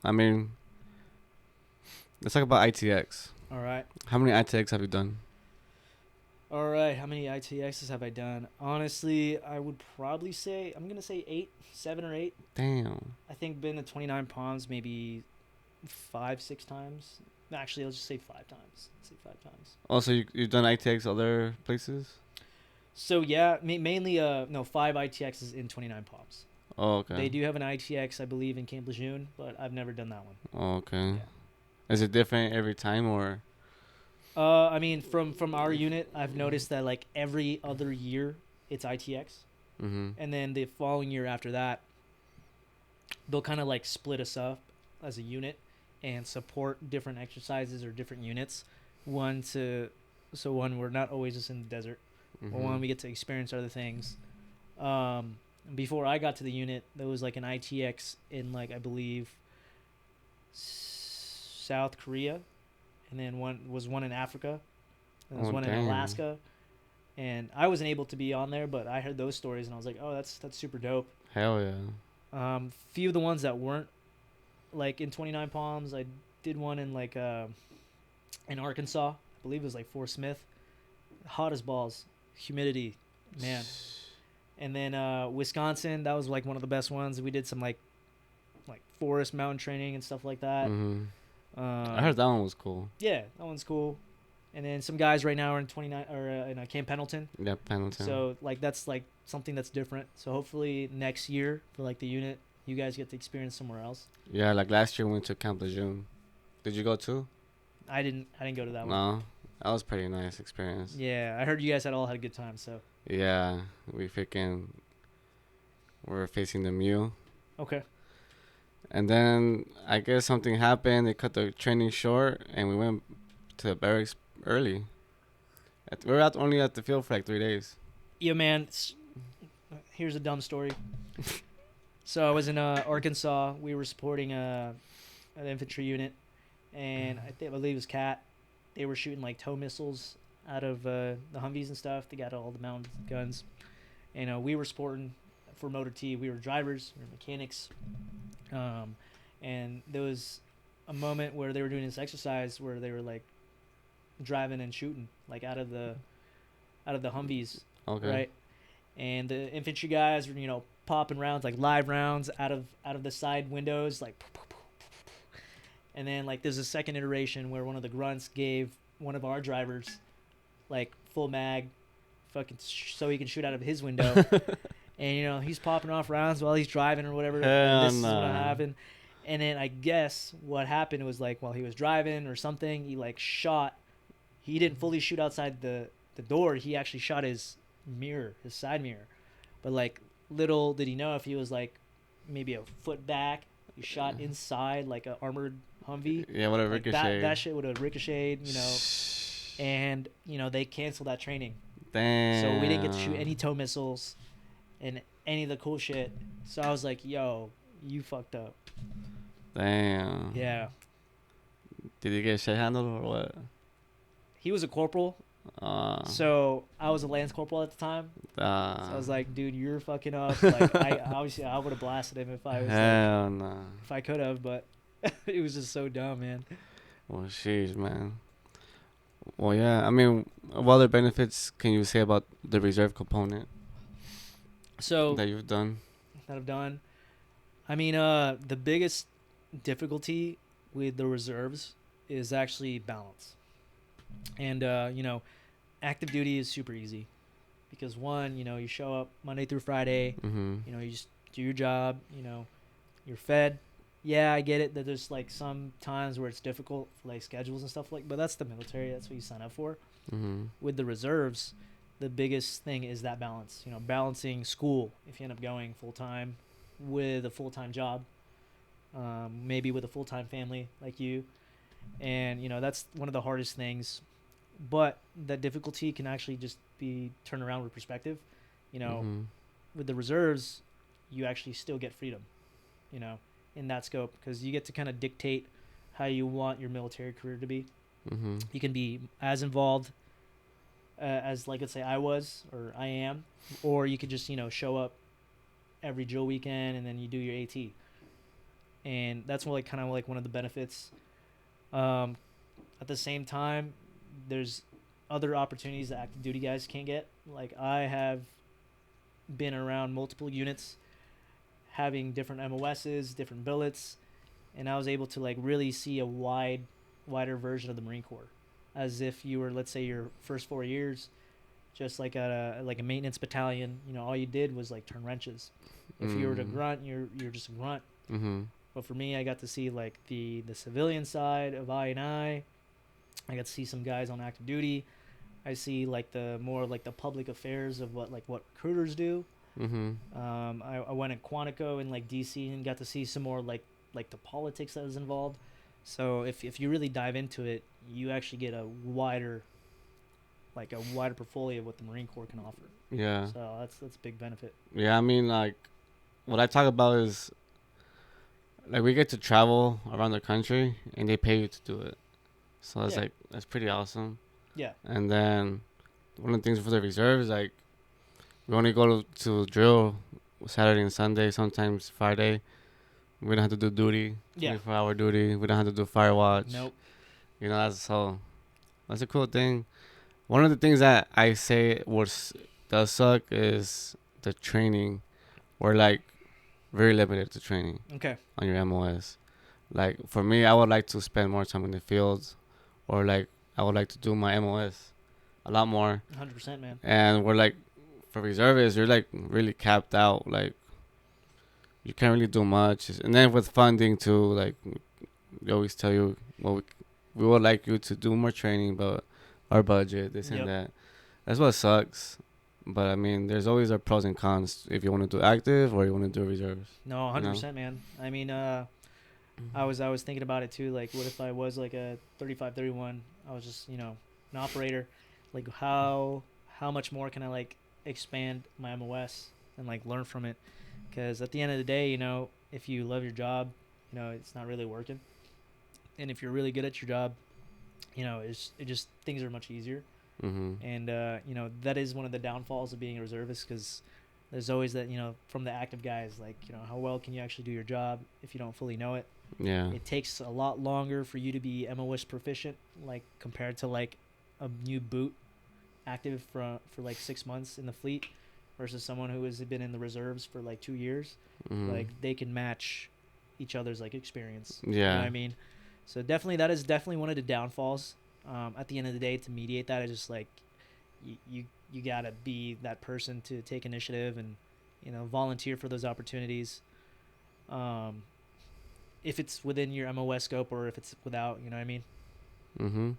I mean, let's talk about ITX. All right. How many ITX have you done? All right. How many ITXs have I done? Honestly, I would probably say, I'm going to say 7 or 8. Damn. I think been to 29 Palms maybe 5-6 times. Actually, let's just say 5 times. Let's say 5 times. Also, you've done ITX other places? So yeah, mainly 5 ITXs in 29 Palms. Oh, okay. They do have an ITX, I believe, in Camp Lejeune, but I've never done that one. Oh, okay. Yeah. Is it different every time or? I mean, from our unit, I've noticed that like every other year it's ITX, Mm-hmm. and then the following year after that, they'll kind of like split us up as a unit and support different exercises or different units. One to so one we're not always just in the desert. Or one we get to experience other things. Before I got to the unit, there was like an ITX in like I believe South Korea, and then one in Africa, and there was one in Alaska. And I wasn't able to be on there, but I heard those stories and I was like, oh, that's super dope. Hell yeah. Few of the ones that weren't like in 29 Palms, I did one in like in Arkansas. I believe it was like Fort Smith. Hot as balls, humidity, man. And then Wisconsin, that was like one of the best ones. We did some like forest mountain training and stuff like that. I heard that one was cool. Yeah, that one's cool. And then some guys right now are in 29 or in Camp Pendleton. Yeah, Pendleton. So like that's like something that's different. So hopefully next year for like the unit, you guys get to experience somewhere else. Yeah, like last year we went to Camp Lejeune. Did you go too? I didn't go to that one. No, that was pretty nice experience. Yeah, I heard you guys all had a good time. So yeah, we were facing the mule. Okay. And then I guess something happened. They cut the training short, and we went to the barracks early. We were only at the field for like 3 days. Yeah, man. Here's a dumb story. So I was in Arkansas. We were supporting an infantry unit, and I believe it was CAT. They were shooting like tow missiles out of the Humvees and stuff. They got all the mounted guns, and we were supporting for Motor T. We were drivers, we were mechanics, and there was a moment where they were doing this exercise where they were like driving and shooting like out of the Humvees, Okay. right? And the infantry guys were popping rounds like live rounds out of the side windows like. And then like there's a second iteration where one of the grunts gave one of our drivers like full mag, fucking so he can shoot out of his window. And he's popping off rounds while he's driving or whatever. And this is what happened. And then I guess what happened was like while he was driving or something, he like shot. He didn't fully shoot outside the door. He actually shot his mirror, his side mirror. But like little did he know if he was like maybe a foot back, he shot inside like an armored Humvee. Yeah, whatever, like ricocheted. That shit would have ricocheted, and they canceled that training. Damn. So we didn't get to shoot any tow missiles and any of the cool shit. So I was like, yo, you fucked up. Damn. Yeah. Did he get shit handled or what? He was a corporal. So I was a lance corporal at the time. So I was like, dude, you're fucking up. Like I would have blasted him if I was if I could have, but it was just so dumb, man. Well, sheesh, man. Well, yeah. I mean, what other benefits can you say about the reserve component? So that you've done. That I've done. I mean, the biggest difficulty with the reserves is actually balance. And active duty is super easy because one, you show up Monday through Friday. Mm-hmm. You just do your job. You're fed. Yeah, I get it that there's like some times where it's difficult for like schedules and stuff but that's the military. That's what you sign up for. Mm-hmm. With the reserves, the biggest thing is that balance. Balancing school if you end up going full time with a full time job, maybe with a full time family like you, and that's one of the hardest things. But that difficulty can actually just be turned around with perspective. Mm-hmm. With the reserves, you actually still get freedom. In that scope, because you get to kind of dictate how you want your military career to be. Mm-hmm. You can be as involved as, like, let's say I was or I am, or you could just show up every drill weekend and then you do your AT, and that's like kind of like one of the benefits. At the same time, there's other opportunities that active duty guys can't get. Like I have been around multiple units having different MOSs, different billets, and I was able to like really see a wider version of the Marine Corps, as if you were, let's say, your first 4 years, just like a maintenance battalion. All you did was like turn wrenches. If you were to grunt, you're just a grunt. Mm-hmm. But for me, I got to see like the civilian side of I got to see some guys on active duty. I see like the more like the public affairs of what recruiters do. Mm-hmm. I went at Quantico in like DC and got to see some more like the politics that was involved. So if you really dive into it, you actually get a wider portfolio of what the Marine Corps can offer. Yeah. So that's a big benefit. Yeah. I mean, like, what I talk about is like we get to travel around the country and they pay you to do it. So that's Yeah. like that's pretty awesome. Yeah. And then one of the things for the reserves, like we only go to drill Saturday and Sunday, sometimes Friday. We don't have to do duty, Yeah. 24-hour duty. We don't have to do fire watch. Nope. You know, that's a cool thing. One of the things that I say does suck is the training. We're like very limited to training Okay. on your MOS. Like for me, I would like to spend more time in the fields, or like I would like to do my MOS a lot more. 100%, man. And we're like, for reservists, you're like really capped out. Like you can't really do much. And then with funding too, like they always tell you, well, we would like you to do more training, but our budget, this and Yep. that. That's what sucks. But I mean, there's always a pros and cons if you want to do active or you want to do reserves. No, You know? 100%, man. I mean, I was thinking about it too. Like, what if I was like a 35, 31? I was just an operator. Like, how much more can I like expand my MOS and like learn from it? Because at the end of the day, if you love your job, it's not really working. And if you're really good at your job, it just things are much easier. Mm-hmm. And that is one of the downfalls of being a reservist, because there's always that from the active guys, like how well can you actually do your job if you don't fully know it. Yeah. It takes a lot longer for you to be MOS proficient, like compared to like a new boot active for like 6 months in the fleet versus someone who has been in the reserves for like 2 years. Mm-hmm. Like they can match each other's like experience. Yeah. You know what I mean? So definitely that is definitely one of the downfalls. At the end of the day, to mediate that, is just like you gotta be that person to take initiative and volunteer for those opportunities. If it's within your MOS scope or if it's without, you know what I mean? Mm-hmm.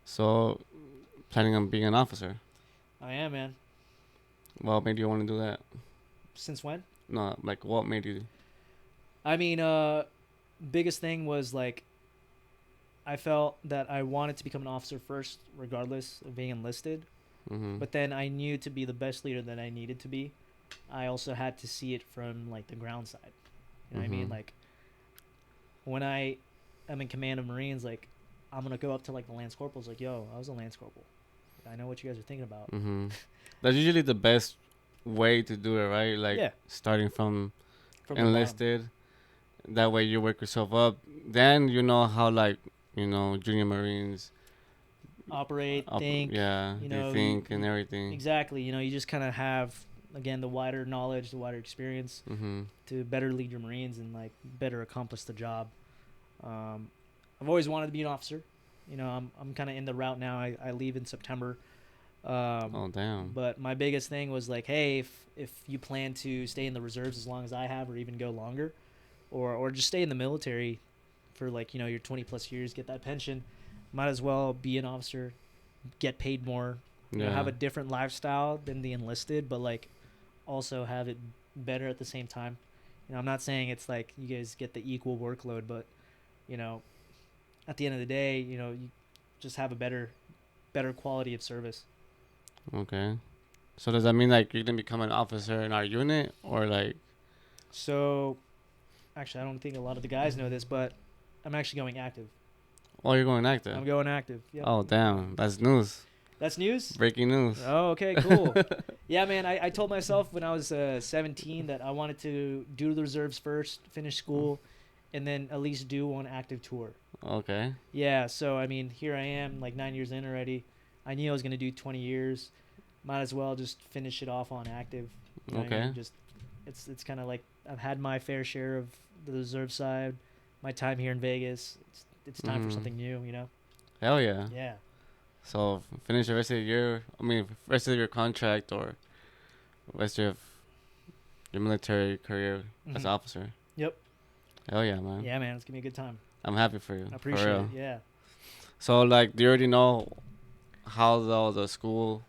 So, planning on being an officer. I am, man. What made you want to do that? Since when? No, like what made you? I mean, biggest thing was like I felt that I wanted to become an officer first, regardless of being enlisted. Mm-hmm. But then I knew to be the best leader that I needed to be, I also had to see it from like the ground side. You know what I mean? Like when I am in command of Marines, like I'm gonna go up to like the Lance Corporals, like, yo, I was a Lance Corporal. I know what you guys are thinking about. Mm-hmm. That's usually the best way to do it, right? Like Yeah. starting from From enlisted. That way you work yourself up. Then you know how like junior Marines operate, think. Yeah, they think and everything. Exactly. You just kind of have again the wider knowledge, the wider experience Mm-hmm. to better lead your Marines and like better accomplish the job. I've always wanted to be an officer. I'm kind of in the route now. I leave in September. Oh damn! But my biggest thing was like, hey, if you plan to stay in the reserves as long as I have, or even go longer, or just stay in the military for like your 20+ years, get that pension, might as well be an officer, get paid more, have a different lifestyle than the enlisted, but like also have it better at the same time. I'm not saying it's like you guys get the equal workload, but at the end of the day, you just have a better quality of service. Okay. So does that mean like you're gonna become an officer in our unit, or like? So, actually, I don't think a lot of the guys know this, but I'm actually going active. Oh, you're going active. I'm going active. Yep. Oh damn, that's news. That's news? Breaking news. Oh, okay, cool. Yeah, man, I told myself when I was 17 that I wanted to do the reserves first, finish school, and then at least do one active tour. Okay. Yeah, so, I mean, here I am, like 9 years in already. I knew I was going to do 20 years. Might as well just finish it off on active. You know what I mean? Just it's kind of like I've had my fair share of the reserve side, my time here in Vegas. It's time for something new, Hell yeah. Yeah. So finish the rest of the year. I mean, rest of your contract or rest of your military career as officer. Yep. Hell yeah, man. Yeah, man, it's gonna be a good time. I'm happy for you. I appreciate it. Yeah. So like, do you already know how the school,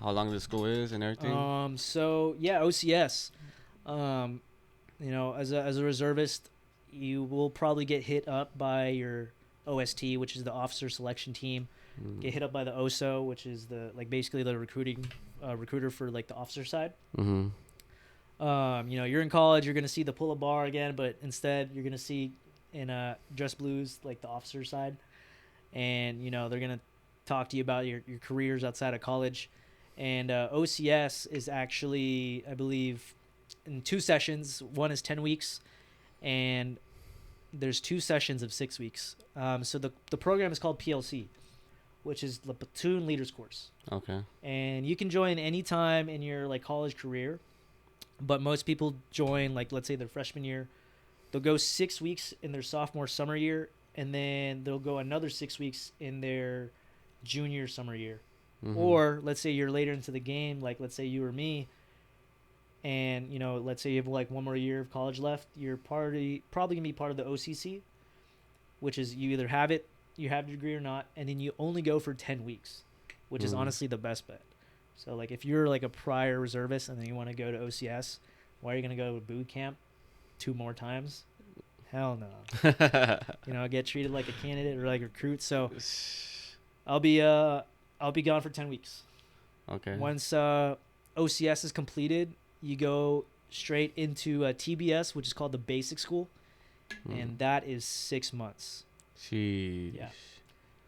how long the school is and everything? So yeah, OCS. Um, as a reservist, you will probably get hit up by your OST, which is the officer selection team. Get hit up by the OSO, which is the basically the recruiter for like the officer side. Mm-hmm. You're in college, you're gonna see the pull-up bar again, but instead you're gonna see in dress blues like the officer side, and they're gonna talk to you about your careers outside of college. And OCS is actually, I believe, in 2 sessions. One is 10 weeks, and there's 2 sessions of 6 weeks. So the program is called PLC, which is the Platoon Leaders Course. Okay. And you can join anytime in your like college career, but most people join like, let's say, their freshman year. They'll go 6 weeks in their sophomore summer year, and then they'll go another 6 weeks in their junior summer year. Mm-hmm. Or let's say you're later into the game, like let's say you or me, and let's say you have like one more year of college left. You're probably gonna be part of the OCC, which is you either have your degree or not, and then you only go for 10 weeks, which is honestly the best bet. So like if you're like a prior reservist and then you want to go to OCS, why are you gonna go to boot camp 2 more times? Hell no. Get treated like a candidate or like a recruit. So I'll be gone for 10 weeks. Okay. Once OCS is completed, you go straight into TBS, which is called the basic school, and that is 6 months. Jeez. Yeah.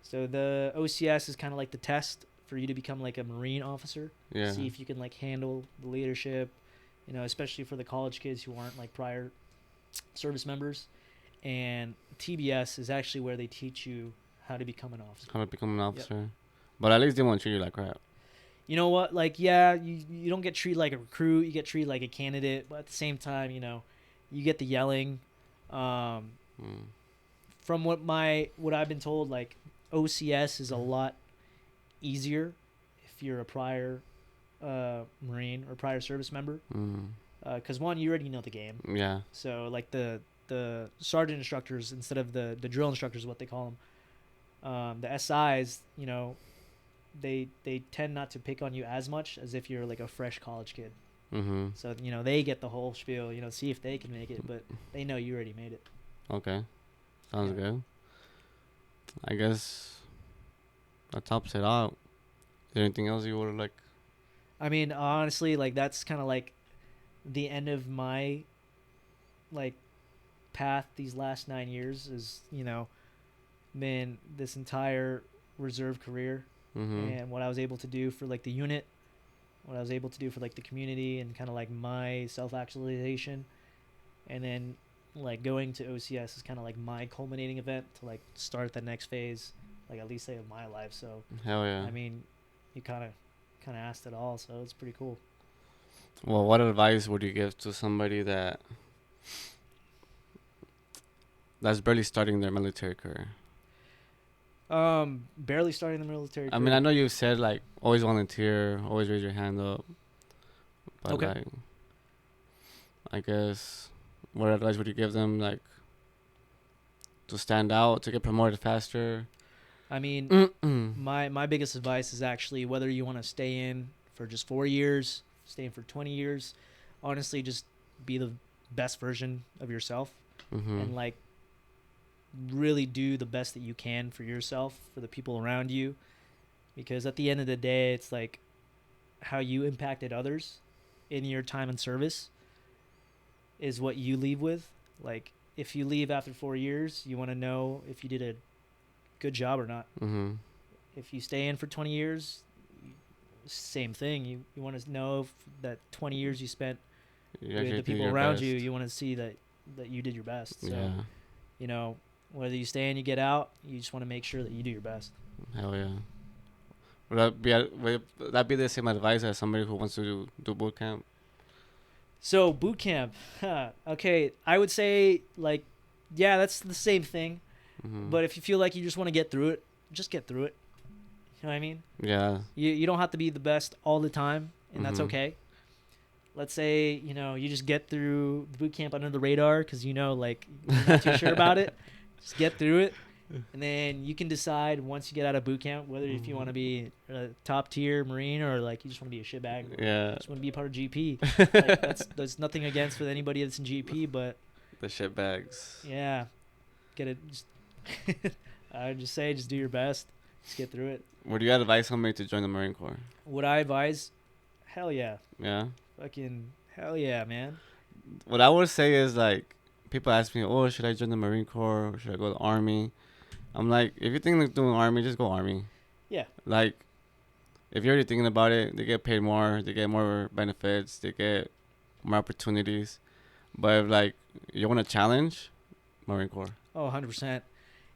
So the OCS is kind of like the test for you to become like a Marine officer. Yeah. See if you can like handle the leadership, especially for the college kids who aren't like prior service members. And TBS is actually where they teach you how to become an officer. How to become an officer. Yep. But at least they won't treat you like crap. You know what? Like, yeah, you don't get treated like a recruit. You get treated like a candidate. But at the same time, you get the yelling. From what I've been told, like, OCS is a lot easier if you're a prior Marine or prior service member. Because one, you already know the game. Yeah. So, like, the sergeant instructors, instead of the drill instructors, what they call them, the SIs, they tend not to pick on you as much as if you're like a fresh college kid. Mm-hmm. So they get the whole spiel, see if they can make it, but they know you already made it. Okay, sounds good. I guess that tops it out. Is there anything else you would like? I mean, honestly, like that's kind of like the end of my like path these last 9 years is been this entire reserve career. And what I was able to do for like the unit, what I was able to do for like the community, and kind of like my self-actualization, and then like going to OCS is kind of like my culminating event to like start the next phase, like at least say of my life. So hell yeah. I mean, you kind of asked it all, so it's pretty cool. Well, what advice would you give to somebody that's barely starting their military career? Barely starting the military career. I mean, I know you said like always volunteer, always raise your hand up, but Okay. like, I guess, what advice would you give them, like, to stand out, to get promoted faster? I mean, my biggest advice is actually whether you want to stay in for just 4 years, stay in for 20 years, honestly, just be the best version of yourself, and like really do the best that you can for yourself, for the people around you, because at the end of the day, it's like how you impacted others in your time in service is what you leave with. Like if you leave after 4 years, you want to know if you did a good job or not. If you stay in for 20 years, same thing. You want to know if that 20 years you spent with the people around you, you want to see that you did your best. So whether you stay in, you get out, you just want to make sure that you do your best. Hell yeah. Would that be the same advice as somebody who wants to do boot camp? So boot camp, okay, I would say like, yeah, that's the same thing. But if you feel like you just want to get through it, just get through it. You know what I mean? Yeah. You don't have to be the best all the time, and that's okay. Let's say you just get through the boot camp under the radar because like you're not too sure about it. Just get through it, and then you can decide once you get out of boot camp whether if you want to be a top tier Marine or like you just want to be a shitbag. Or Yeah. just want to be a part of GP. Like that's nothing against with anybody that's in GP, but The shit bags. yeah, get it. Just I would just say just do your best. Just get through it. Would you advise somebody to join the Marine Corps? Would I advise? Hell yeah. Yeah. Fucking hell yeah, man. What I would say is like, people ask me, oh, should I join the Marine Corps or should I go to the Army? I'm like, if you think like doing Army, just go Army. Yeah. Like, if you're already thinking about it, they get paid more, they get more benefits, they get more opportunities. But if like you want to challenge, Marine Corps. Oh, 100%.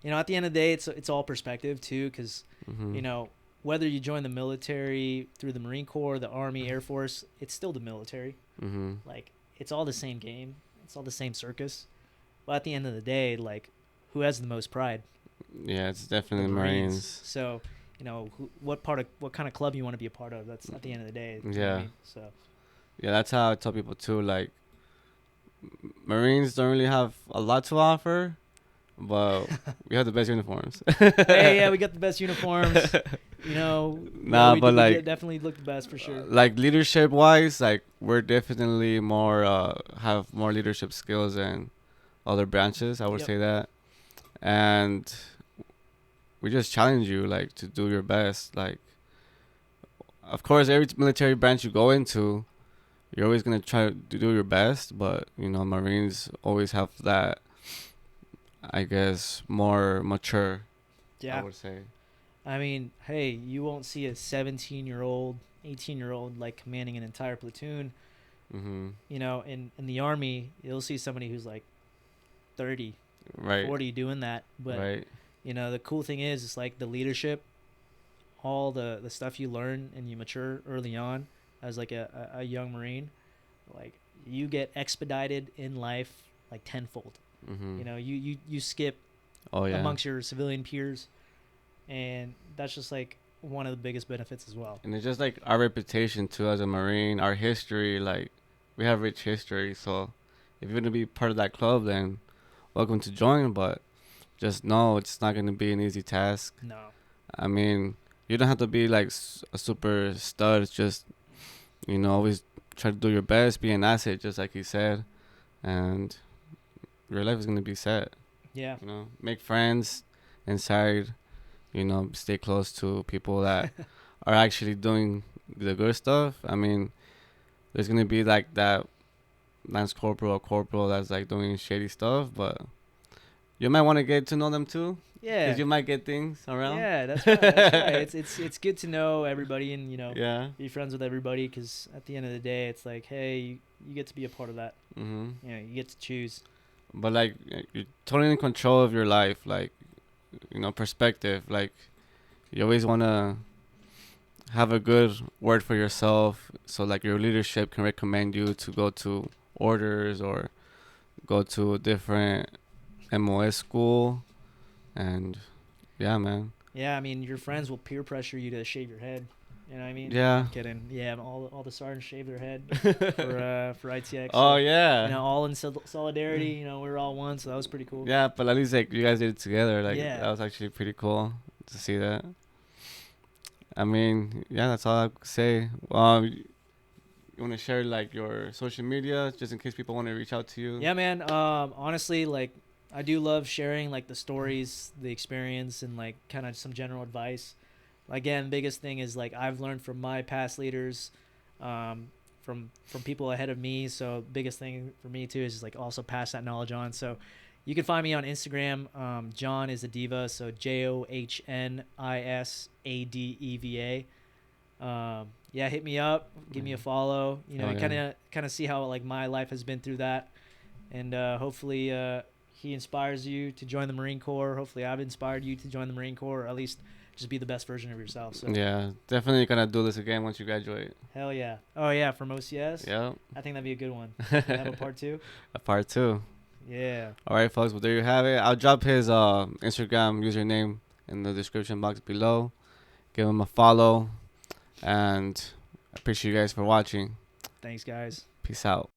You know, at the end of the day, it's all perspective too, because Mm-hmm. you know whether you join the military through the Marine Corps, the Army, Air Force, it's still the military. Mm-hmm. Like it's all the same game. It's all the same circus. But at the end of the day, like who has the most pride? Yeah, it's definitely The the Marines. So, you know, what kind of club you want to be a part of? That's at the end of the day. You know what Yeah. I mean? So, Yeah, that's how I tell people too. Like, Marines don't really have a lot to offer, but we have the best uniforms. hey, yeah, we got the best uniforms. You know, Nah, we but like, definitely look the best for sure. like leadership wise, like we're definitely more have more leadership skills than other branches. I would Yep. say that, and we just challenge you like to do your best. Like, of course, every military branch you go into, you're always gonna try to do your best. But you know, Marines always have that, I guess, more mature. I Yeah. would say. I mean, hey, you won't see a 17-year-old, 18-year-old like commanding an entire platoon. Mm-hmm. You know, in the Army, you'll see somebody who's like 30, Right. 40 doing that. But Right. you know, the cool thing is, it's like the leadership, all the stuff you learn and you mature early on as like a young Marine, like you get expedited in life like tenfold. Mm-hmm. You know, you skip Oh yeah. amongst your civilian peers, and that's just like one of the biggest benefits as well. And it's just like our reputation too as a Marine, our history. Like, we have rich history. So if you're gonna be part of that club, then welcome to join. But just know it's not gonna be an easy task. No. I mean, you don't have to be like a super stud. It's just, you know, always try to do your best, be an asset, just like he said, and your life is gonna be set. Yeah. You know, make friends inside. You know, stay close to people that are actually doing the good stuff. I mean, there's gonna be like that lance corporal or corporal that's like doing shady stuff, but you might want to get to know them too, Yeah. because you might get things around. Yeah, that's right. That's right. It's good to know everybody and, you know, Yeah. be friends with everybody, because at the end of the day, it's like, hey, you get to be a part of that. Mhm. You know, you get to choose. But like, you're totally in control of your life. Like, you know, perspective. Like, you always wanna have a good word for yourself, so like your leadership can recommend you to go to orders or go to a different MOS school. And yeah, man. Yeah, I mean, your friends will peer pressure you to shave your head. You know what I mean? Yeah. Kidding. Yeah, all the sergeants shave their head for ITX. Oh so, yeah. you know, all in solidarity. You know, we're all one, so that was pretty cool. Yeah, but at least like you guys did it together. Like, Yeah. that was actually pretty cool to see that. I mean, yeah, that's all I could say. You want to share like your social media just in case people want to reach out to you? Yeah, man. Honestly, like, I do love sharing like the stories, the experience, and like kind of some general advice. Again, biggest thing is like I've learned from my past leaders, from people ahead of me. So biggest thing for me too is just like also pass that knowledge on. So you can find me on Instagram. John is Adeva, so JOHNISADEVA. Yeah, hit me up, give me a follow. You know, Oh, yeah. kind of see how like my life has been through that, and hopefully he inspires you to join the Marine Corps. Hopefully I've inspired you to join the Marine Corps, or at least just be the best version of yourself. So Yeah, definitely gonna do this again once you graduate. hell yeah. Oh yeah, from OCS. Yeah. I think that'd be a good one. Can I have a part 2? A part 2. Yeah. All right, folks. Well, there you have it. I'll drop his Instagram username in the description box below. Give him a follow, and I appreciate you guys for watching. Thanks, guys. Peace out.